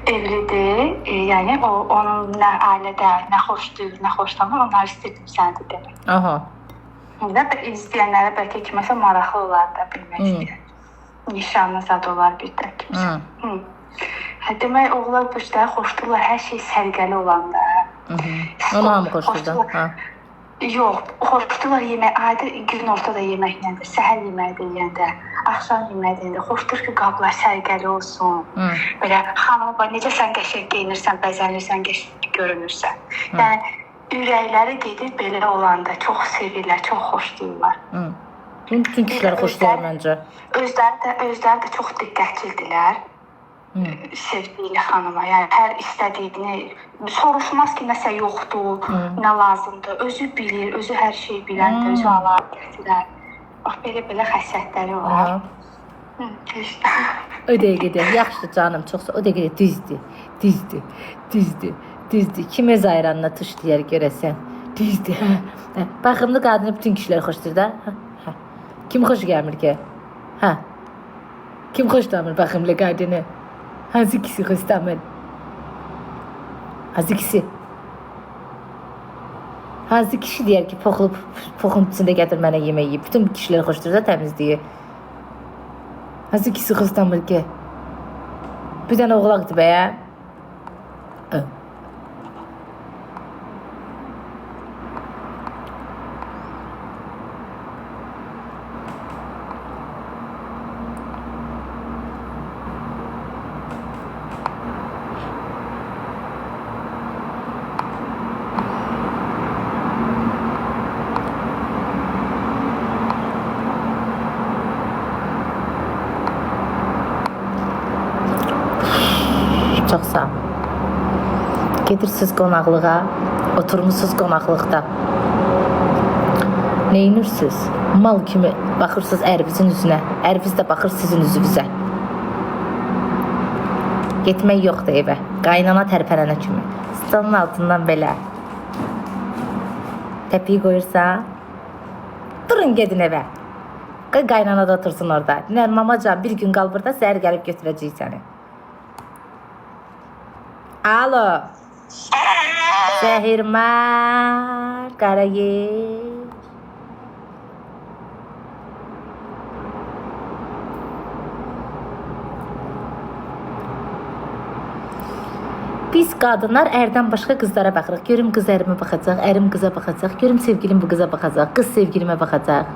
H: Evlidir. Yəni, onun nə ailədə, nə xoşdur, nə xoşlanır, onları istirdim sənə demək.
A: Aha.
H: İzləyənlərə bəlkə kiməsə maraqlı olar da bilmək istəyir. Nişanlı zad olar bir də kimsə. Demək, Oğlaq Bürcüləri xoşdurlar, hər şey sərgəli olanda.
A: Onu hamı xoşdurlar.
H: Yox, xoşdurlar yemək, adi gün ortada yeməkləndə, səhər yeməyi də yeyəndə, axşam yeməyi də yeyəndə. Xoşdur ki, qablar sərgəli olsun. Belə, xanım, necə sən qəşəng geyinirsən, bəzənirsən, qəşəng görünürsən. Yəni, ürəkləri gedir belə olanda, çox sevirlər, çox xoşdurlar.
A: Bütün kişilər xoşdurlar məncə.
H: Özləri də çox diqqətlidirlər. Sevdiyi xanıma, yəni hər istədiyini soruşmaz ki, nəsə yoxdur, nə lazımdır. Özü bilir, özü hər şeyi biləndir, özü alar, gətirər. Bax, belə xəsətləri var.
A: O dəqiqədə, yaxşı canım, çoxsa, o dəqiqədə düzdür. Kim öz ayranına tuş deyər görəsən? Düzdür, hə. Baxımlı qadını bütün kişilər xoşdur da. Kim xoş gəlmir ki? Hə. Kim xoşlamır baxımlı qadını? Hansı kişi xoşlamır? Hansı kişi deyər ki, poxun içində gətir mənə yemək yiyib. Bütün kişilər xoşdur da təmizliyi. Hansı kişi xoşlamır ki? Bir dənə oğlaqdır bəyə. Çox sağ. Gedirsiniz qonaqlığa, oturmuşsunuz qonaqlıqda. Neyinirsiniz? Mal kimi baxırsınız ərvizin üzünə, ərviz də baxır sizin üzünüzə. Getmək yoxdur evə. Qaynana tərpənənə kimi. Stolun altından belə. Təpiyi qoyursan. Durun gedin evə. Qaynana da otursun orada. Dinər, mamacan bir gün qal burada, səhər gəlib götürəcəyik səni. Alo. Zəhirmar, Qarayeş. Biz qadınlar ərdən başqa qızlara baxırıq. Görüm qız ərimə baxacaq, ərim qıza baxacaq. Görüm sevgilim bu qıza baxacaq, qız sevgilimə baxacaq.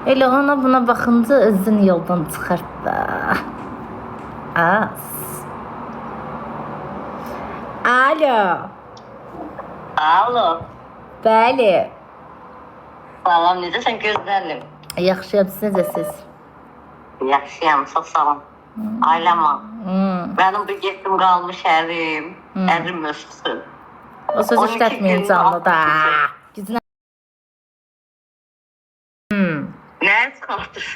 A: Elə ona buna baxınca özün yoldan çıxart da. Az. Alo.
G: Alo.
A: Bəli.
G: Salam, necəsən gözlərim?
A: Yaxşıyam, siz necəsiz?
G: Yaxşıyam, çox sağ olun. Ailəm var. Mənim bir getdim qalmış ərim. Ərim ösküsün.
A: O söz işlətməyin canlı da. Gücünə.
G: Nə çıxartır?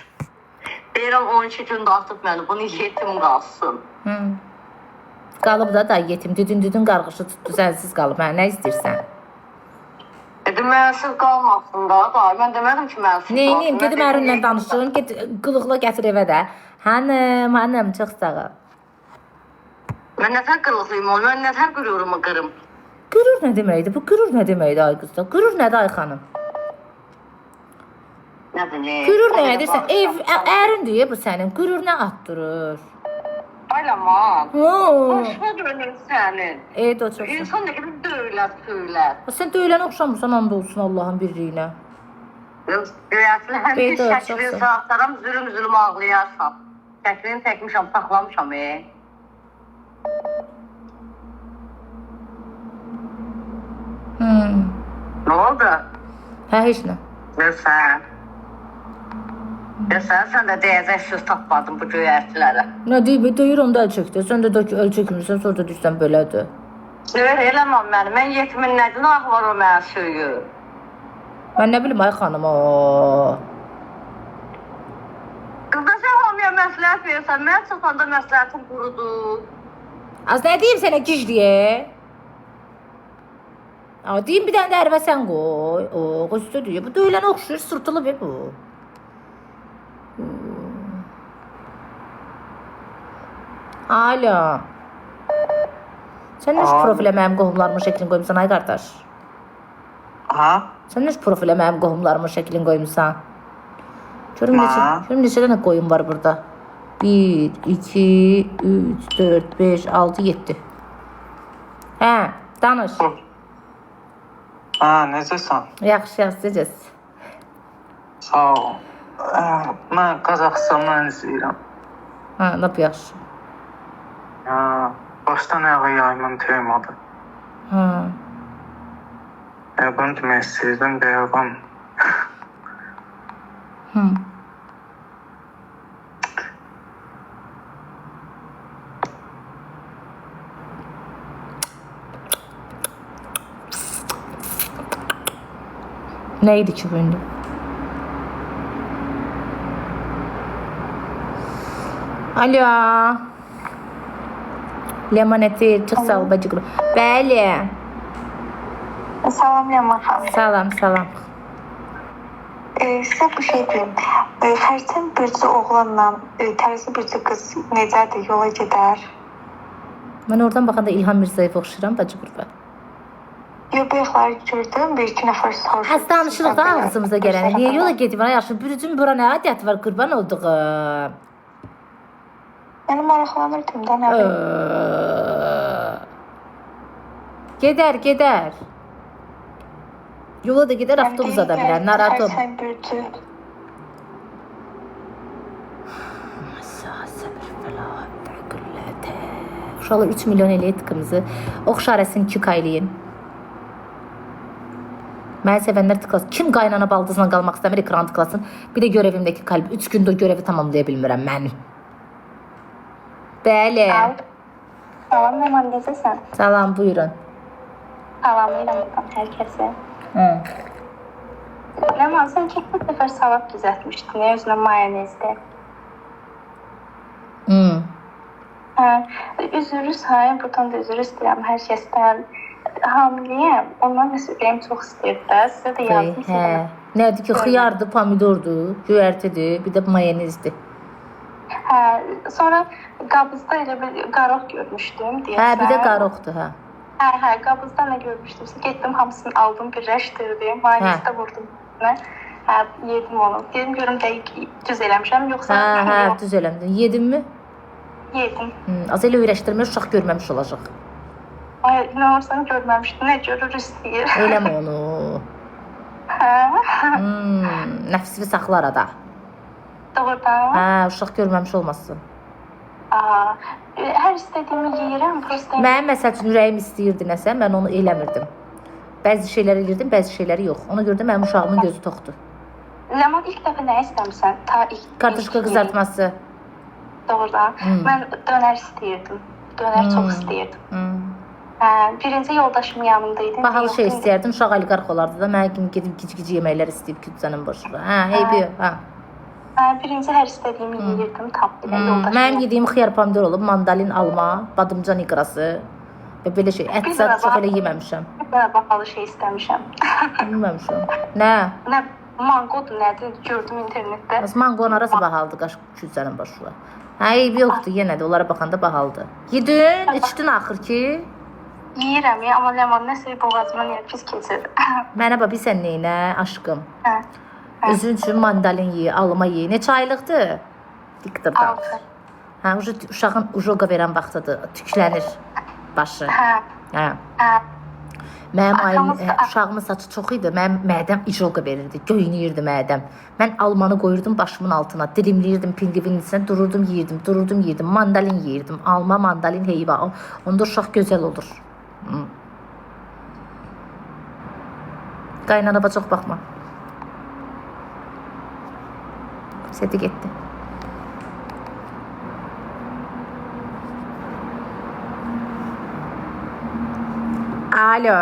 G: Deyirəm 12 gün qalıb məni, bunu yetim qalsın.
A: Qalıb da yetim, düdün qarğışı tutdu, sənsiz qalıb. Hə, nə istəyirsən?
G: Dedim, mənsiz qalmasın da, mən demədim ki, mənsiz qalsın.
A: Neyim, gedim ərinlə danışım, get qılıqla gətir evə də. Hanım, çox sağ ol.
G: Mən nətər qılıqlıyım ol, mən nətər qürürumu qırım.
A: Qürur nə deməkdir? Bu qürur nə deməkdir ay qızda? Qürur nədir ay xanım?
G: Nə bilim.
A: Qürur nə edirsən? Ərindir bu sənin. Qürur nə atdırır?
G: Aylaman. Başına dönür sənin.
A: Evet, o çox.
G: İnsan nə qədər söylər.
A: Sən döylənə oxşamırsan, anda olsun Allahın birliyinə.
G: Göyətli, həmişə şəklini saxtaram, zülüm ağlayarsan. Şəklini təkmişəm, saxlamışam. Nə oldu?
A: Hə, heç nə.
G: Görsən, sən də deyəcək söz tapmadın bu göyərtilərə.
A: Nə deyib, deyir onda əl çəkdir. Sən də əl çəkmirsən, sonra da düşsən belədir.
G: Eləməm məni, mən yetimin nə günah var o mənə söyür.
A: Mən nə bilim, ay xanım,
G: Qızda sən hamıya məsləhət verirsən, mən çıxanda məsləhətim qurudu.
A: Az nə deyim sənə gic deyə? Deyim, bir dənə də ərvə sən qoy. Qüstü deyə, bu döylənə oxşuyur, sırtılı be bu. Alo. Sən nə profilə mənim qohumlarımın şəklini qoymuşsan, ay qardaş? Sən nə profilə mənim qohumlarımın şəklini qoymuşsan? Görüm neçə dənə qoyum var burada. 1, 2, 3, 4, 5, 6, 7. Hə, danış.
F: Necəsən?
A: Yaxşı, necəsiz?
F: Sağ ol. Mən Qazaxıstandan izləyirəm.
A: Lap yaxşı.
F: Başdan ayağa yayımın temadı. Bunu demək istəyirdim, deyəvəm.
A: Nə idi ki bu indi? Alo. Lemoneti, çox sağ ol bacıqlı. Bəli.
H: Salam Yaman xanım.
A: Salam.
H: Sizə bir şey deyim. Xərçəng bircə oğlanla tərzi bircə qız necədir, yola gedər?
A: Mən oradan baxanda İlham Mirzəyev oxşayıram bacı qurba.
H: Yoxları gördüm, bir-iki nəfər soruşdu.
A: Həs danışırıq da ağzımıza gələni. Niyə yola gedim? Yaxşı, bürücün bura nə adiyyat var, qurban olduğum.
H: Yəni maraqlanırdım da, nə bilim.
A: Gedər. Yola da gedər, avtobusa da bilər, narahat olma.
H: Xərçəng bircə.
A: Uşaqlar 3 milyon eləyək tıqımızı. Oxşarəsin 2 qaylayın. Məni sevənlər tıklasın. Kim qaynana baldızla qalmaq istəmir, ekran tıklasın. Bir də görevimdəki kalb. 3 gündə o görevi tamamlaya bilmirəm mən. Bəli.
H: Salam, Yaman, necəsən?
A: Salam, buyurun.
H: Salamlayıram hər kəsə. Yaman, sən çox dəfə salat düzəltmişdin, özünə mayonezdə. Üzr istəyirəm, buradan da üzr istəyirəm hər kəsdən. Hamiləyəm, ondan nəsə ürəyim çox istəyir də, sizə də yazdım sizə.
A: Nədir ki, xiyardır, pomidordur, göyərtidir, bir də mayonezdir.
H: Sonra qabızda elə bir qaroq görmüşdüm deyəsən.
A: Bir də qaroqdur,
H: Qabızda nə görmüşdümsə, getdim hamısını aldım, birləşdirdim, mayonezdə vurdum. Yedim onu. Dedim görüm dəqiq düz eləmişəm, yoxsa
A: düz eləmdin. Yedinmi?
H: Yedim.
A: Az elə öyrəşdirmə uşaq görməmiş olacaq.
H: Ay, inanırsan görməmişdim, nə görür istəyir.
A: Eləmə onu. Nəfsini saxlar ada.
H: Doğrudan?
A: Uşaq görməmiş olmasın.
H: Hər istədiyimi yeyirəm, prosta.
A: Mənim məsəl üçün ürəyim istəyirdi nəsə, mən onu eləmirdim. Bəzi şeyləri elirdim, bəzi şeyləri yox. Ona görə də mənim uşağımın gözü toxdur.
H: Ləman ilk dəfə nə istəmirsən?
A: Kartuşka qızartması.
H: Doğrudan. Mən dönər istəyirdim. Dönər çox istəyirdim. Birinci yoldaşımın yanındaydım.
A: Bahalı şey istəyərdim, uşaq oliqarx olardı da, mənə kimi gedib gic-gic yeməklər istəyib küçənin başında. Eybi yox.
H: Birinci hər istədiyimi yeyirdim, tapdım yoldaşım.
A: Mənim yediyim xiyar pomidor olub, mandalin, alma, badımcan iqrası və belə şey. Ət zat çox elə yeməmişəm.
H: Bir dənə bahalı şey istəmişəm.
A: Yeməmişəm. Nə?
H: Mangodur, nədir? Gördüm internetdə.
A: Mangonun arası bahalıdır, qaş küçənin başında. Eybi yoxdur, yenə də onlara baxanda bahalıdır. Yedin, içdin axır ki?
H: Yeyirəm ya, amma ləman nəsə boğazımdan pis keçir.
A: Mənə bax, sən neynə, aşkım? Özün üçün mandalin yeyi, alma yeyi. Neçə aylıqdır? Diktirdən. Uşağın ujoqa verən vaxtıdır, tüklənir başı. Mənim uşağımın saçı çox idi, mənim mədəm ijoqa verirdi, göynəyirdi mədəm. Mən almanı qoyurdum başımın altına, dilimləyirdim pingvinin içine, dururdum yeyirdim, mandalin yeyirdim, alma, mandalin, heyva. Onda uşaq gözəl olur. Qaynanaba çox baxma. Seti getdi. Alo.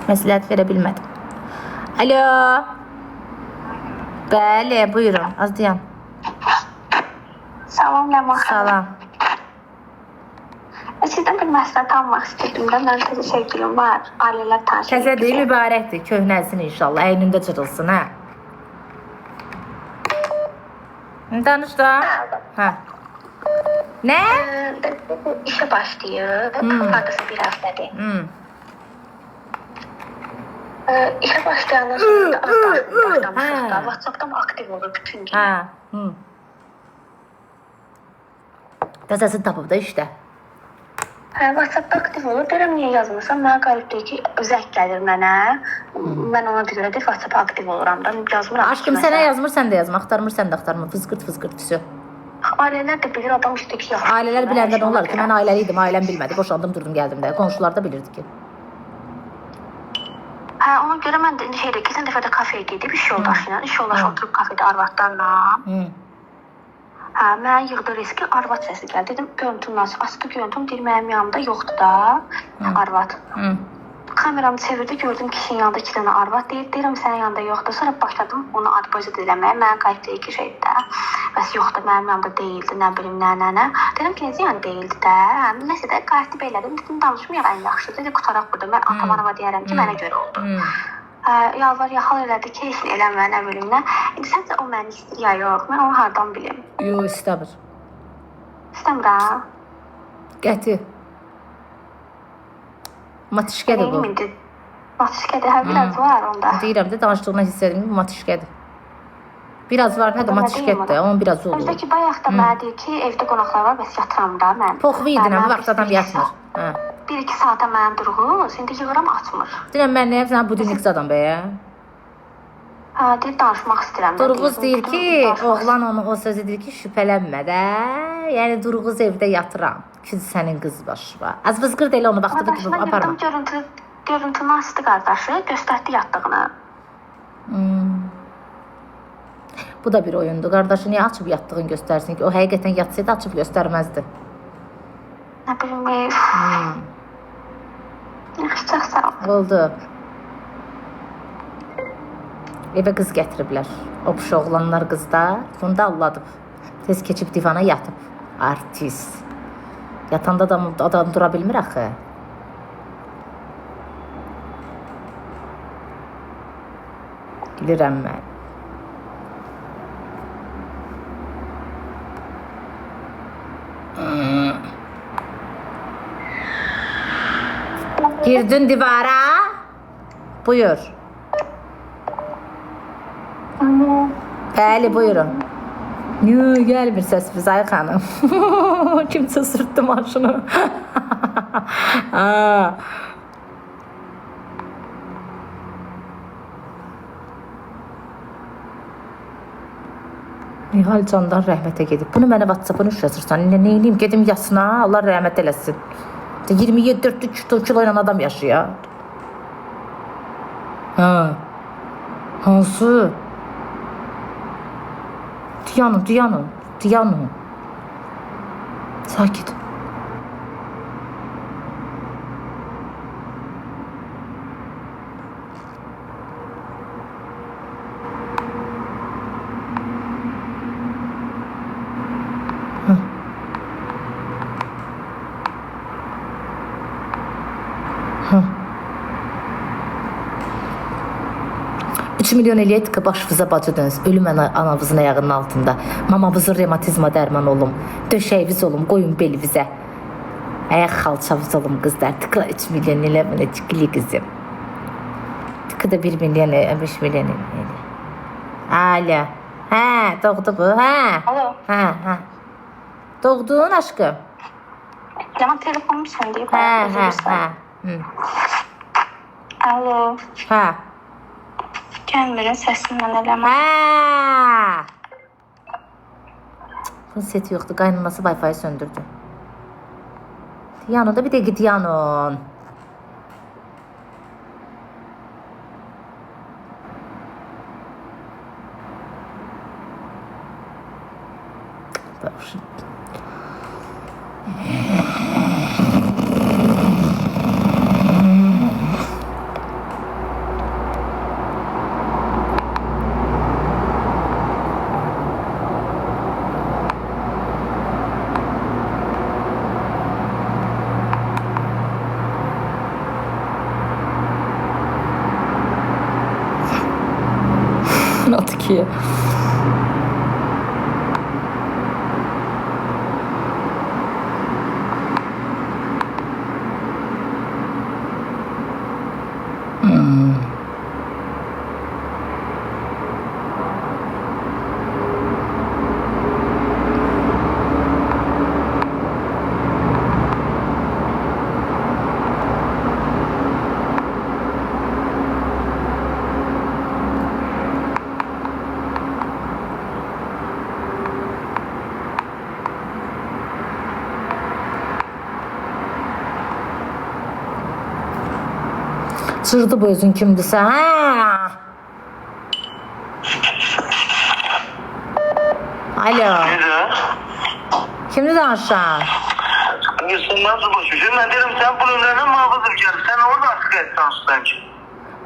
A: Məsləhət verə bilmədim. Alo. Bəli, buyurun. Az dayan.
H: Salam Ləman.
A: Salam.
H: Sizdən bir məsləhət almaq istəyirdim də, mənim təzə sevgilim var, ailələr tanışır.
A: Təzədir, mübarəkdir, köhnəlsin inşallah, əynində cırılsın, hə? Danış da. Nə?
H: İşə başlayır, hardasa bir həftədir. İşə başlayandan sonra da başlamışıq da, WhatsApp-dan aktiv olur bütün gün.
A: Təzəsini tapıb da işdə.
H: WhatsApp-da aktiv olur, deyirəm niyə yazmırsan? Mənə qalib deyir ki, zəng gəlir mənə. Mən ona görə də WhatsApp-a aktiv oluram da, yazmıram.
A: Aşkım, sənə yazmır, sən də yazma, axtarmır, sən də axtarmır, fızqırt, vüsü.
H: Ailələr də bilir, adam işte ki, yaxşı.
A: Ailələr biləndən olar ki, mən ailəliydim, ailəm bilmədi, boşandım, durdum, gəldim də. Qonşular da bilirdi ki.
H: Ona görə mən də keçən dəfə də kafeyə gedib, iş yoldaşıyla, iş yoldaşı oturub kafedə arvadlarla. Mənə yığdı riski, arvad səsi gəldi. Dedim, görüntüm nasıl? Asıqı görüntüm, deyir, mənim yanımda yoxdur da arvad. Kameramı çevirdi, gördüm kişinin yanında 2 dənə arvad deyir. Deyirəm, sənin yanında yoxdur. Sonra başladım onu adpozit eləməyə. Mənə qayıt deyir ki, şeydir də. Bəs yoxdur, mənim yanımda deyildi, nə bilim, nə. Dedim ki, necə yəni deyildi də. Nəsə də qayıt elədim. Dedim, danışmayaq ən yaxşı. Dedi, qutaraq burada. Mən atamanava deyərəm ki, mənə görə oldu. Yalvar yaxal elədi ki, heç eləmə, nə bilim, nə. İndi səncə o məni istəyir ya yox, mən onu hardan bilim?
A: Yox, istəmir.
H: İstəmir ha?
A: Qəti. Matişkədir bu.
H: Matişkədir, biraz var onda.
A: Deyirəm də, danışdığına hiss edim ki, bu matişkədir. Biraz var, nə də matişkədir də, onun biraz olur.
H: Özdəki bayaq da mənə deyir ki, evdə qonaqlar var, bəs yatıram da mən.
A: Poxu yedinəm, bu vaxt adam yatmır.
H: 1-2 saata mənim durğuz, indi yığıram, açmır.
A: Deyirəm, mən nəyəm, sən budinlik adam be ya?
H: Deyir, danışmaq istəyirəm.
A: Durğuz deyir ki, oğlan onu o sözü deyir ki, şübhələnmə də. Yəni, Durğuz evdə yatıram. Ki, sənin qız başı var. Az vızqır deyil onu vaxtıda ki, aparma.
H: Görüntünü asdı qardaşı, göstərdi yatdığını.
A: Bu da bir oyundur. Qardaşı niyə açıb yatdığını göstərsin ki? O həqiqətən yatsaydı, açıb göstərməzdi.
H: Nə bilim, çox sağ ol.
A: Oldu. Evə qız gətiriblər. Obş oğlanlar qızda. Funda alladıb. Tez keçib divana yatıb. Artist. Yatanda adam dura bilmir axı. Bilirəm mən. Girdin divara. Buyur. Bəli, buyurun. Niye gelmir sesimiz Ay xanım? Kimsə sürttü maşını. Nihal Candan rəhmətə gedib. Bunu mənə WhatsApp-ına yazırsan. Ne eləyim? Gedim yasına. Allah rəhmət eləsin. 27-4 kilo ilə adam yaşıyor. Hansı? Diano. Sakit. milyon eləyək ki, başınıza bacı dönsün. Ölüm anavızın ayağının altında. Mamamızın rematizma dərman olum. Döşəyimiz olum, qoyun belivizə. Ayaq xalçamız olum qızlar. Tıkla 3 milyon elə mənə çıkılı qızım. Tıkı da 1 milyon, 5 milyon elə. Alo. Hə, doğdu bu, hə.
H: Alo.
A: Hə. Doğdun aşkım?
H: Yaman telefonum söndü.
A: Hə.
H: Alo.
A: Hə.
H: Gəlmirin səsindən eləmə.
A: Bunun seti yoxdur. Qaynanası Wi-Fi söndürdü. Diyanon da bir dəqiqə Diyanon. Not ki. Çırdı bu özün kimdirsə, hə? Alo. Kimdir danışan?
I: Sen nasıl boşuşun? Ben derim sen problemlerine muhafızır gel. Sen orada açık etsen sustan ki.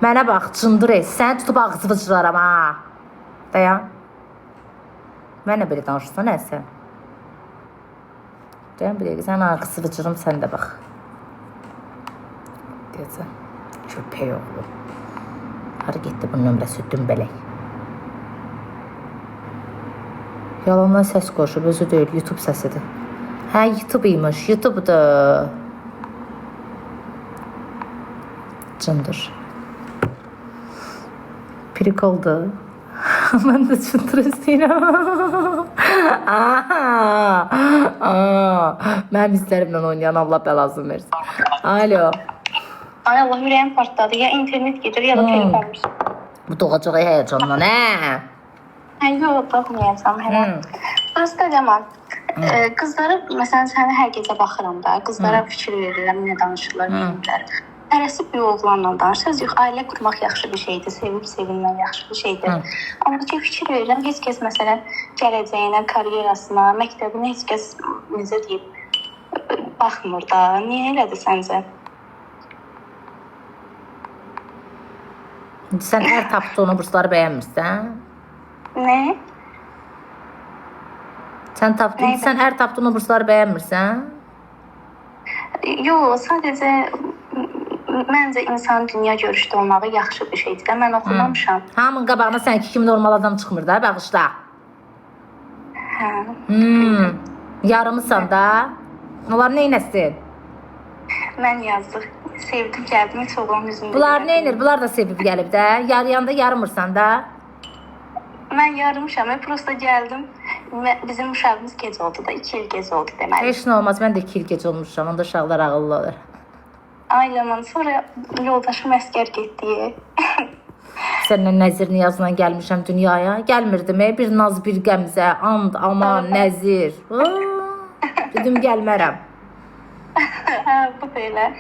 A: Mənə bax, cındır et. Sən tutub ağzı vıcıraram, ha? Dayan. Mənə belə danışırsan, nəsə? Dayan bir dəqiqə, sən ağzı vıcırım, sən də bax. Deyəcəm. Köpək oğlu. Hara getdi bunun nömrəsi dümbələk. Yalandan səs qoşub, özü deyil, YouTube səsidir. Hə, YouTube imiş, YouTube'dur. Cındır. Pirik oldu. Mən də cındır istəyirəm. Mənim izlərimlə oynayan Allah bəlasını versin. Alo.
H: Ay Allah, ürəyim partladı. Ya internet gedir, ya da telefonumuz.
A: Bu doğacaq həyəcandan, hə?
H: Hə, yox, baxmayacam hələ. Aslında Cəmal, qızlara, məsələn, səni hər gecə baxıram da, qızlara fikir verirəm, nə danışırlar, neyimlər. Hərəsi bir oğlanla danışırız, yox, ailə qurmaq yaxşı bir şeydir, sevib sevilmək yaxşı bir şeydir. Amma ki, fikir verirəm, heç kəs, məsələn, gələcəyinə, karyerasına, məktəbinə heç kəs, necə deyib, baxmır da. Niyə elədir səncə?
A: Sən ər tapdığını bursları bəyənmirsən?
H: Nə?
A: Sən ər tapdığını bursları bəyənmirsən?
H: Yox, sadəcə məncə insan dünya görüşdə olmağı yaxşı bir şeydir. Mən oxumamışam.
A: Hamının qabağına sənki kimi normal adam çıxmır da, bağışla.
H: Hə.
A: Yarımısan da. Onlar neynəsin?
H: Mən yazıq sevdim, gəldim, heç oğlan üzündə.
A: Bunlar neynir? Bunlar da sevib gəlib də. Yarıyanda yarımırsan da.
H: Mən yarımışam, mən prosta gəldim. Bizim uşağımız gec oldu da, 2 il gec oldu deməli.
A: Heç nə olmaz, mən də 2 il gec olmuşam. Onda uşaqlar ağıllı olur.
H: Aynen, sonra yoldaşım əskər getdi.
A: Səndən nəzir niyazla gəlmişəm dünyaya. Gəlmirdim, bir naz, bir qəmzə, and, aman, nəzir. Dedim, gəlmərəm.
H: Hə, bu da elə.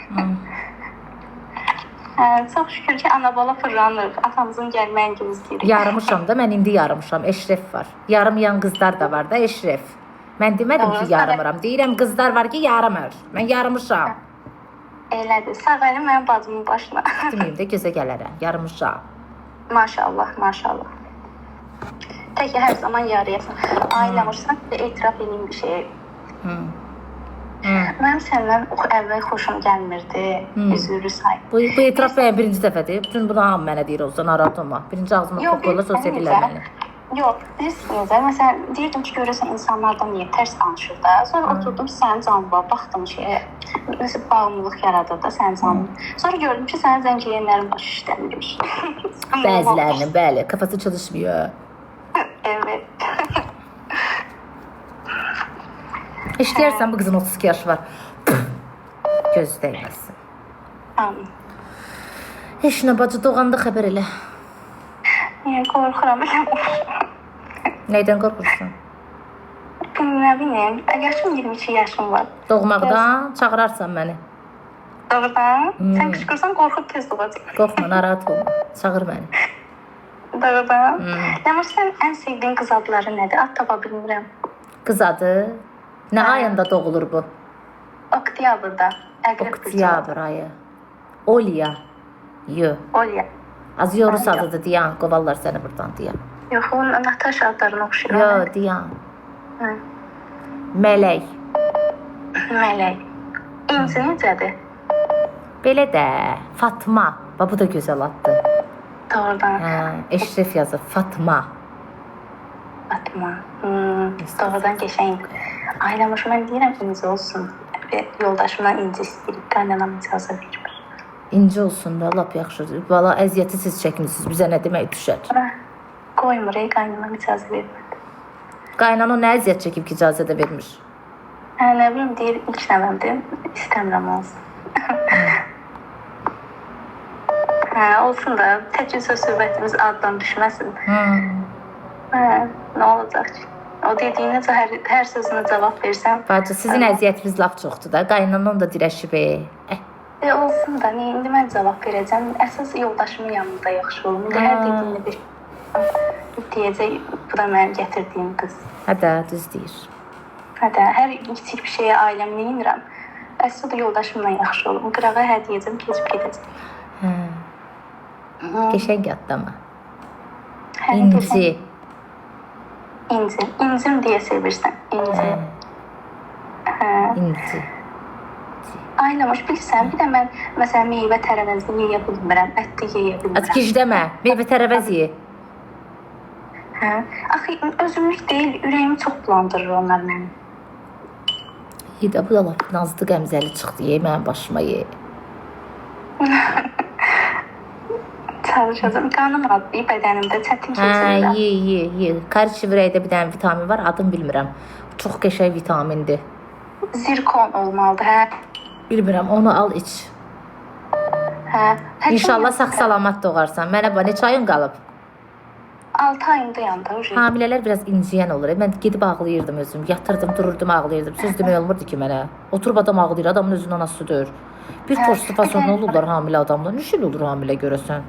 H: Çox şükür ki, ana-bala fırlanırıq. Atamızın gəlməyini gözləyirik.
A: Yarımışam da, mən indi yarımışam. Eşref var. Yarımayan qızlar da var da, Eşref. Mən demədim ki, yarımıram. Deyirəm, qızlar var ki, yarımır. Mən yarımışam.
H: Elədir. Sağ əlim mənim bacımın başına.
A: Deməyim də, gözə gələrəm. Yarımışam.
H: Maşallah, maşallah. Tək hər zaman yarıyasan. Ailəmirsən, etiraf edeyim bir şey. Mənim səndən əvvəl xoşum gəlmirdi. Üzürü say.
A: Bu etiraf bəyə birinci dəfədir. Bütün bunu hamı mənə deyir olsa, narahat olma. Birinci ağzıma qoqurlar, sonra sevirlər məni.
H: Yox, bilirsiniz, məsələn, deyirdim ki, görəsən insanlardan niyə tərs danışır da. Sonra oturdum sənin canlığa, baxdım ki, nəsə bağımlılıq yaradır da sənin canlı. Sonra gördüm ki, sənin zənciriyənlərin başı işləmirmiş.
A: Bəzilərinin, bəli, kafası çalışmıyor.
H: Evet.
A: İşləyərsən, bu qızın 32 yaşı var. Gözü dəyməsin.
H: Amin.
A: Heç nə bacı, doğanda xəbər elə.
H: Niyə qorxuram?
A: Nəydən qorxursan?
H: Nə bileyim, yaşım 22 yaşım var.
A: Doğmaqdan çağırarsan məni.
H: Doğrudan? Sən qışqırsan qorxub tez doğacaq.
A: Qorxma, narahat olma. Çağır məni.
H: Doğrudan? Nəmər, sən ən sevdiyin qız adları nədir? Ad tapa bilmirəm.
A: Qız adı? Nə ayında doğulur bu?
H: Oktyabrda.
A: Oktyabr ayı. Olya. Yo.
H: Olya.
A: Az yorus adıdır diyan. Qovallar səni buradan diyan.
H: Yox, onun Natasha adlarını oxşuyur.
A: Yo, diyan. Mələk.
H: Mələk. İnci necədir?
A: Belə də. Fatma. Bu da gözəl addır.
H: Doğrudan.
A: Eşref yazır. Fatma.
H: Fatma. Doğrudan geçeyim. Aylamış, mən deyirəm İnci olsun. Yoldaşımdan İnci istəyirəm. Qaynanam icazə vermir.
A: İnci olsun da, lap yaxşıdır. Valla əziyyəti siz çəkmişsiniz. Bizə nə demək düşər?
H: Qoymur, qaynanam icazə vermir.
A: Qaynan o nə əziyyət çəkib ki, icazə də vermir?
H: Nə bileyim, deyir, ilk nəvəmdir. İstəmirəm olsun. Olsun da, təkcə söhbətimiz addan düşməsin. Nə olacaq ki? O dediyinəcə hər sözünə cavab versəm...
A: Bacı, sizin əziyyətiniz laf çoxdur da. Qaynanan da dirəşib.
H: Olsun da, indi mən cavab verəcəm. Əsas yoldaşımın yanında yaxşı olum. İndi hər dediyini bir deyəcək, bu da mənim gətirdiyim qız.
A: Hədə, düz deyir.
H: Hədə, hər kiçik bir şeyə ailəm neyinirəm. Əsas da yoldaşımla yaxşı olum. Qırağa hər deyəcəm, keçib gedəcəm.
A: Qəşəng adlama. İnci.
H: İnci. İncim deyə sevirsən. İnci.
A: İnci.
H: Aynamış, bilirsən, bir də mən məsələn meyvə tərəvəzi yeyə bilmirəm, ətli yeyə bilmirəm.
A: At gecdəmə, meyvə tərəvəz ye.
H: Axı, özümlük deyil, ürəyimi çox bulandırır onlar mənim.
A: Yedə, bu da laf nazlı qəmzəli çıxdı, ye, mənim başıma ye.
H: Çalışacağım, qanım adlı bədənimdə çətin keçirirəm.
A: Ye. Karçivrəydə bir dənə vitamin var, adını bilmirəm. Çox qəşəng vitamindir.
H: Zirkon olmalıdır,
A: Bilmirəm, onu al iç. İnşallah sağ-salamat doğarsan. Mənə neçə ayın qalıb?
H: 6 ayında yandı.
A: Hamilələr biraz inciyən olur. Mən gedib ağlayırdım özüm. Yatırdım, dururdum, ağlayırdım. Söz demək olmurdu ki mənə. Oturub adam ağlayır, adamın özünün anasıdır. Bir forsu fasonu olurlar hamilə adamlar. Nə şey olur hamilə görəsən?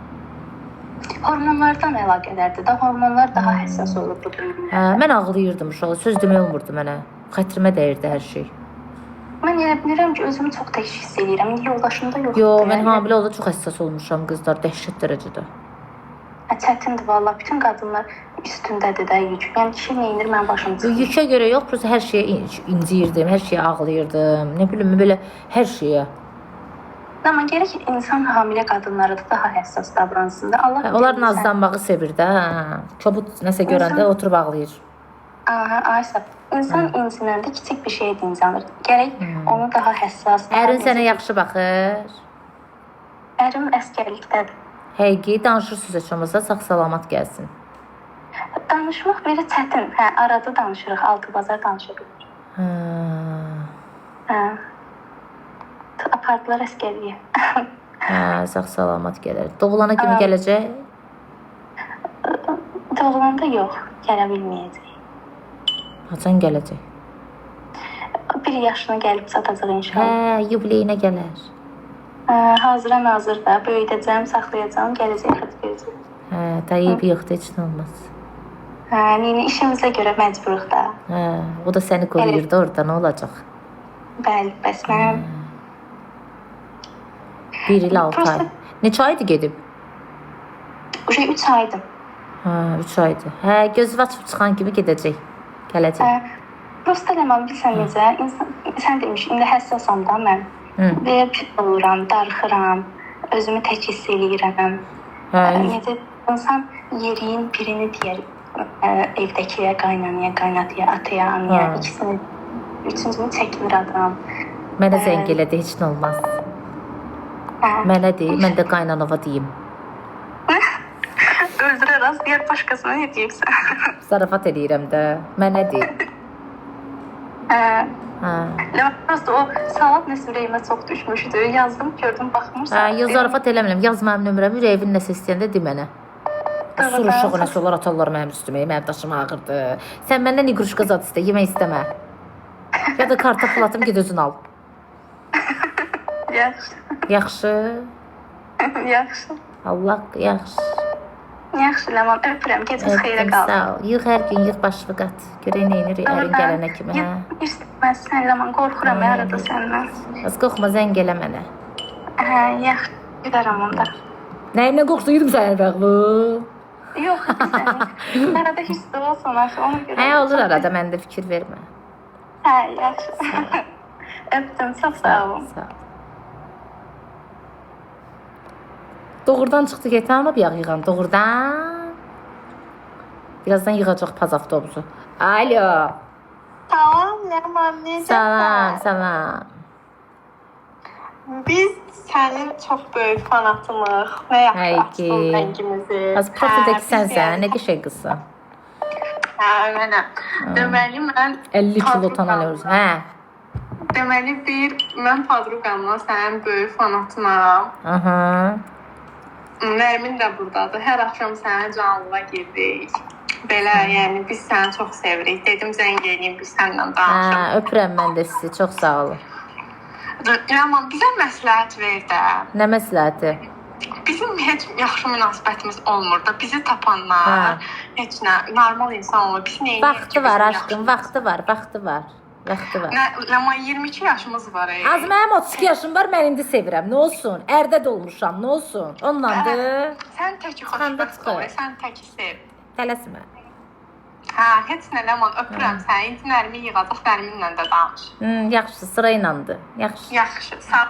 H: Hormonlardan əlaqələrdir də. Hormonlar daha həssas olur bu dövrdə.
A: Mən ağlayırdım uşağı. Söz demək olmurdu mənə. Xətrimə dəyirdi hər şey.
H: Mən elə bilirəm ki, özümü çox tək hiss edirəm. İndi yoldaşımda yoxdur.
A: Yox, mən hamilə olda çox həssas olmuşam qızlar, dəhşət dərəcədə.
H: Çətindir valla. Bütün qadınlar üstündədir də yük. Yəni kişi neyinir, mən başım çıxır.
A: Yükə görə yox, prosta hər şeyə inciyirdim, hər şeyə ağlayırdım. Nə bilim, belə hər şeyə.
H: Amma gərək insan hamilə qadınlara da daha həssas davransın da. Allah
A: Onlar nazlanmağı sevir də. Kobud nəsə görəndə oturub ağlayır.
H: Aysa, insan incinəndə kiçik bir şey dincənir. Gərək onu daha həssas.
A: Ərin sənə yaxşı baxır.
H: Ərim əskərlikdədir.
A: Həqiqi, danışırsınız heç olmasa, sağ-salamat gəlsin.
H: Danışmaq belə çətin. Hə, arada danışırıq, altı bazar danışırıq. Hə. Apardılar əskərliyə.
A: Hə, sağ-salamat gələr. Doğulana kimi gələcək?
H: Doğulanda yox, gələ bilməyəcək.
A: Haçan gələcək?
H: 1 yaşına gəlib çatacaq inşallah.
A: Hə, yubileyinə gələr.
H: Hazıra nazır da, böyüdəcəm, saxlayacağım, gələcək xət verəcək.
A: Hə, dayıb yoxdur, heç nə olmaz.
H: Hə, işimizə görə məcburuq da.
A: Hə, o da səni qoruyur da orada, nə olacaq?
H: Bəli, bəs mən...
A: 1 il 6 ay. Neçə aydı gedib?
H: 3 aydım.
A: Hə, 3 aydı. Hə, gözü açıb çıxan kimi gedəcək, gələcək.
H: Prosta eləməm, bilsən necə, sən demiş, indi həssasam da mən. Belə pis oluram, darıxıram, özümü tək hiss eləyirəm. Necə, insan yeriyin birini deyər, evdəkiyə, qaynanaya, qaynatıya, ataya, anaya, ikisini, üçüncünü çəkinir adam.
A: Mənə zəng elədi, heç nə olmaz. Mənə deyil, mən də qaynanova deyim.
H: Öldürərəz, deyər başqasına ne deyirsən?
A: Zarafat eləyirəm də, mənə deyil.
H: Prosta o salat nəsə ürəyimə çox düşmüşdü. Yazdım, gördüm, baxmırsan.
A: Yox, zarafat eləmirəm. Yaz mənim nömrəmi, ürəyimin nəsə istəyəndə de mənə. Suruşuq nəsə olar, atarlar mənim üstümə, mənim daşım ağırdı. Sən məndən iqruşqa zat istə, yemək istəmə. Ya da karta platım, ged özün al.
H: Yaxşı.
A: Yaxşı?
H: Yaxşı.
A: Allah, yaxşı.
H: Yaxşı, Ləman, öpürəm, geciniz xeyrə qalın.
A: Sağ ol. Yığ hər gün, yığ başlı qat. Görək neynir ərin gələnə kimi, hə?
H: İstəməzsən, Ləman, qorxuram arada səndən.
A: Az qorxma, zəng elə mənə.
H: Hə, yaxşı, gedərəm onda.
A: Nəyimlə qorxsaydım səni bəqbu?
H: Yox, səni. Arada hiss də olsun, onu görə.
A: Hə, olur arada, mən də fikir vermə.
H: Hə, yaxşı. Öpdüm, çox sağ olun.
A: Sağ ol. Doğrudan çıxdı getirmə bir yağ yığan, doğrudan. Birazdan yığacaq paz avtobusu. Alo.
J: Salam, Ləman, necəsən?
A: Salam, salam.
J: Biz sənin çox böyük fanatımıq. Nə yaxşı açdın rəngimizi.
A: Az profildəki sənsən, nə qəşəng qızsan.
J: Hə, mənəm. Deməli, mən...
A: 50 kilotan alıyoruz, hə.
J: Deməli, mən podruqamla sənin böyük fanatınam.
A: Aha.
J: Nərmin də buradadır. Hər axşam sənə canlığa girdik. Belə, yəni biz səni çox sevirik. Dedim zəng eləyim, biz səninlə danışım.
A: Hə, öpürəm mən də sizi. Çox sağ olun.
J: Ləman, bizə məsləhət ver də.
A: Nə məsləhəti?
J: Bizim heç yaxşı münasibətimiz olmur da. Bizi tapanlar, heç nə, normal insan olur. Biz neyini?
A: Vaxtı var aşkım, vaxtı var, vaxtı var. Vaxtı var.
J: Ləman, 22 yaşımız var.
A: Az mənim 32 yaşım var, mən indi sevirəm. Nə olsun? Ərdə dolmuşam, nə olsun? Ondandır.
J: Sən təki xoşbəxt ol, sən təki sev.
A: Tələsmə.
J: Hə, heç nə Ləman, öpürəm səni. İndi Nərmin yığacaq, Nərminlə də danış.
A: Yaxşı, sıra inandı. Yaxşı.
J: Yaxşı, sağ.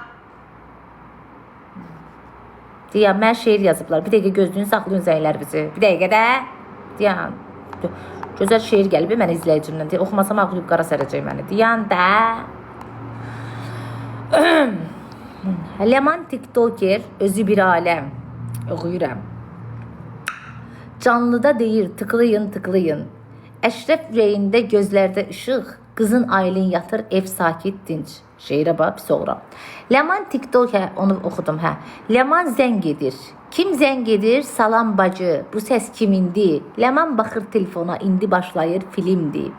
A: Deyən, mən şeir yazıblar. Bir dəqiqə gözlüyün saxlayın zəylər bizi. Bir dəqiqə də. Deyən. Gözəl şeir gəlib mən izləyicimdən. Oxumasam ağlayıb qara sərəcək məni. Deyən də. Ləman tiktoker, özü bir aləm. Oxuyuram. Canlıda deyir, tıklayın, tıklayın. Əşrəf ürəyində, gözlərdə işıq. Qızın aylin yatır, ev sakit, dinç. Şeirə bax, pis oğram. Ləman tiktok, onu oxudum, hə. Ləman zəng edir. Kim zəng edir? Salam bacı. Bu səs kimindir? Ləman baxır telefona, indi başlayır filmdir.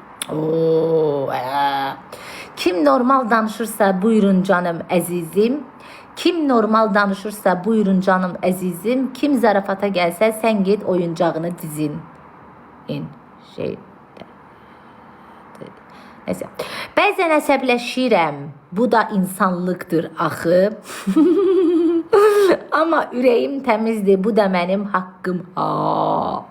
A: Kim normal danışırsa buyurun canım əzizim. Kim normal danışırsa buyurun canım əzizim. Kim zarafata gəlsə sən get oyuncağını dizin. Neyse. Bəzən əsəbləşirəm. Bu da insanlıqdır axı. Amma ürəyim təmizdir. Bu da mənim haqqım. Ha.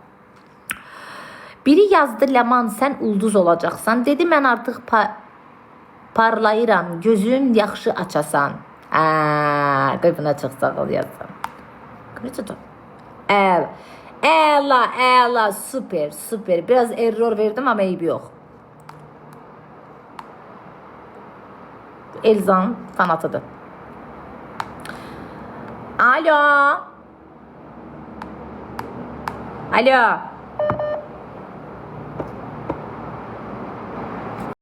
A: Biri yazdı, Ləman sən ulduz olacaqsan. Dedi mən artıq parlayıram. Gözün yaxşı açasan. Qoy buna çox sağ ol yazsam. Əla, super. Biraz error verdim amma eybi yox. Elzan fanatıdır. Alo.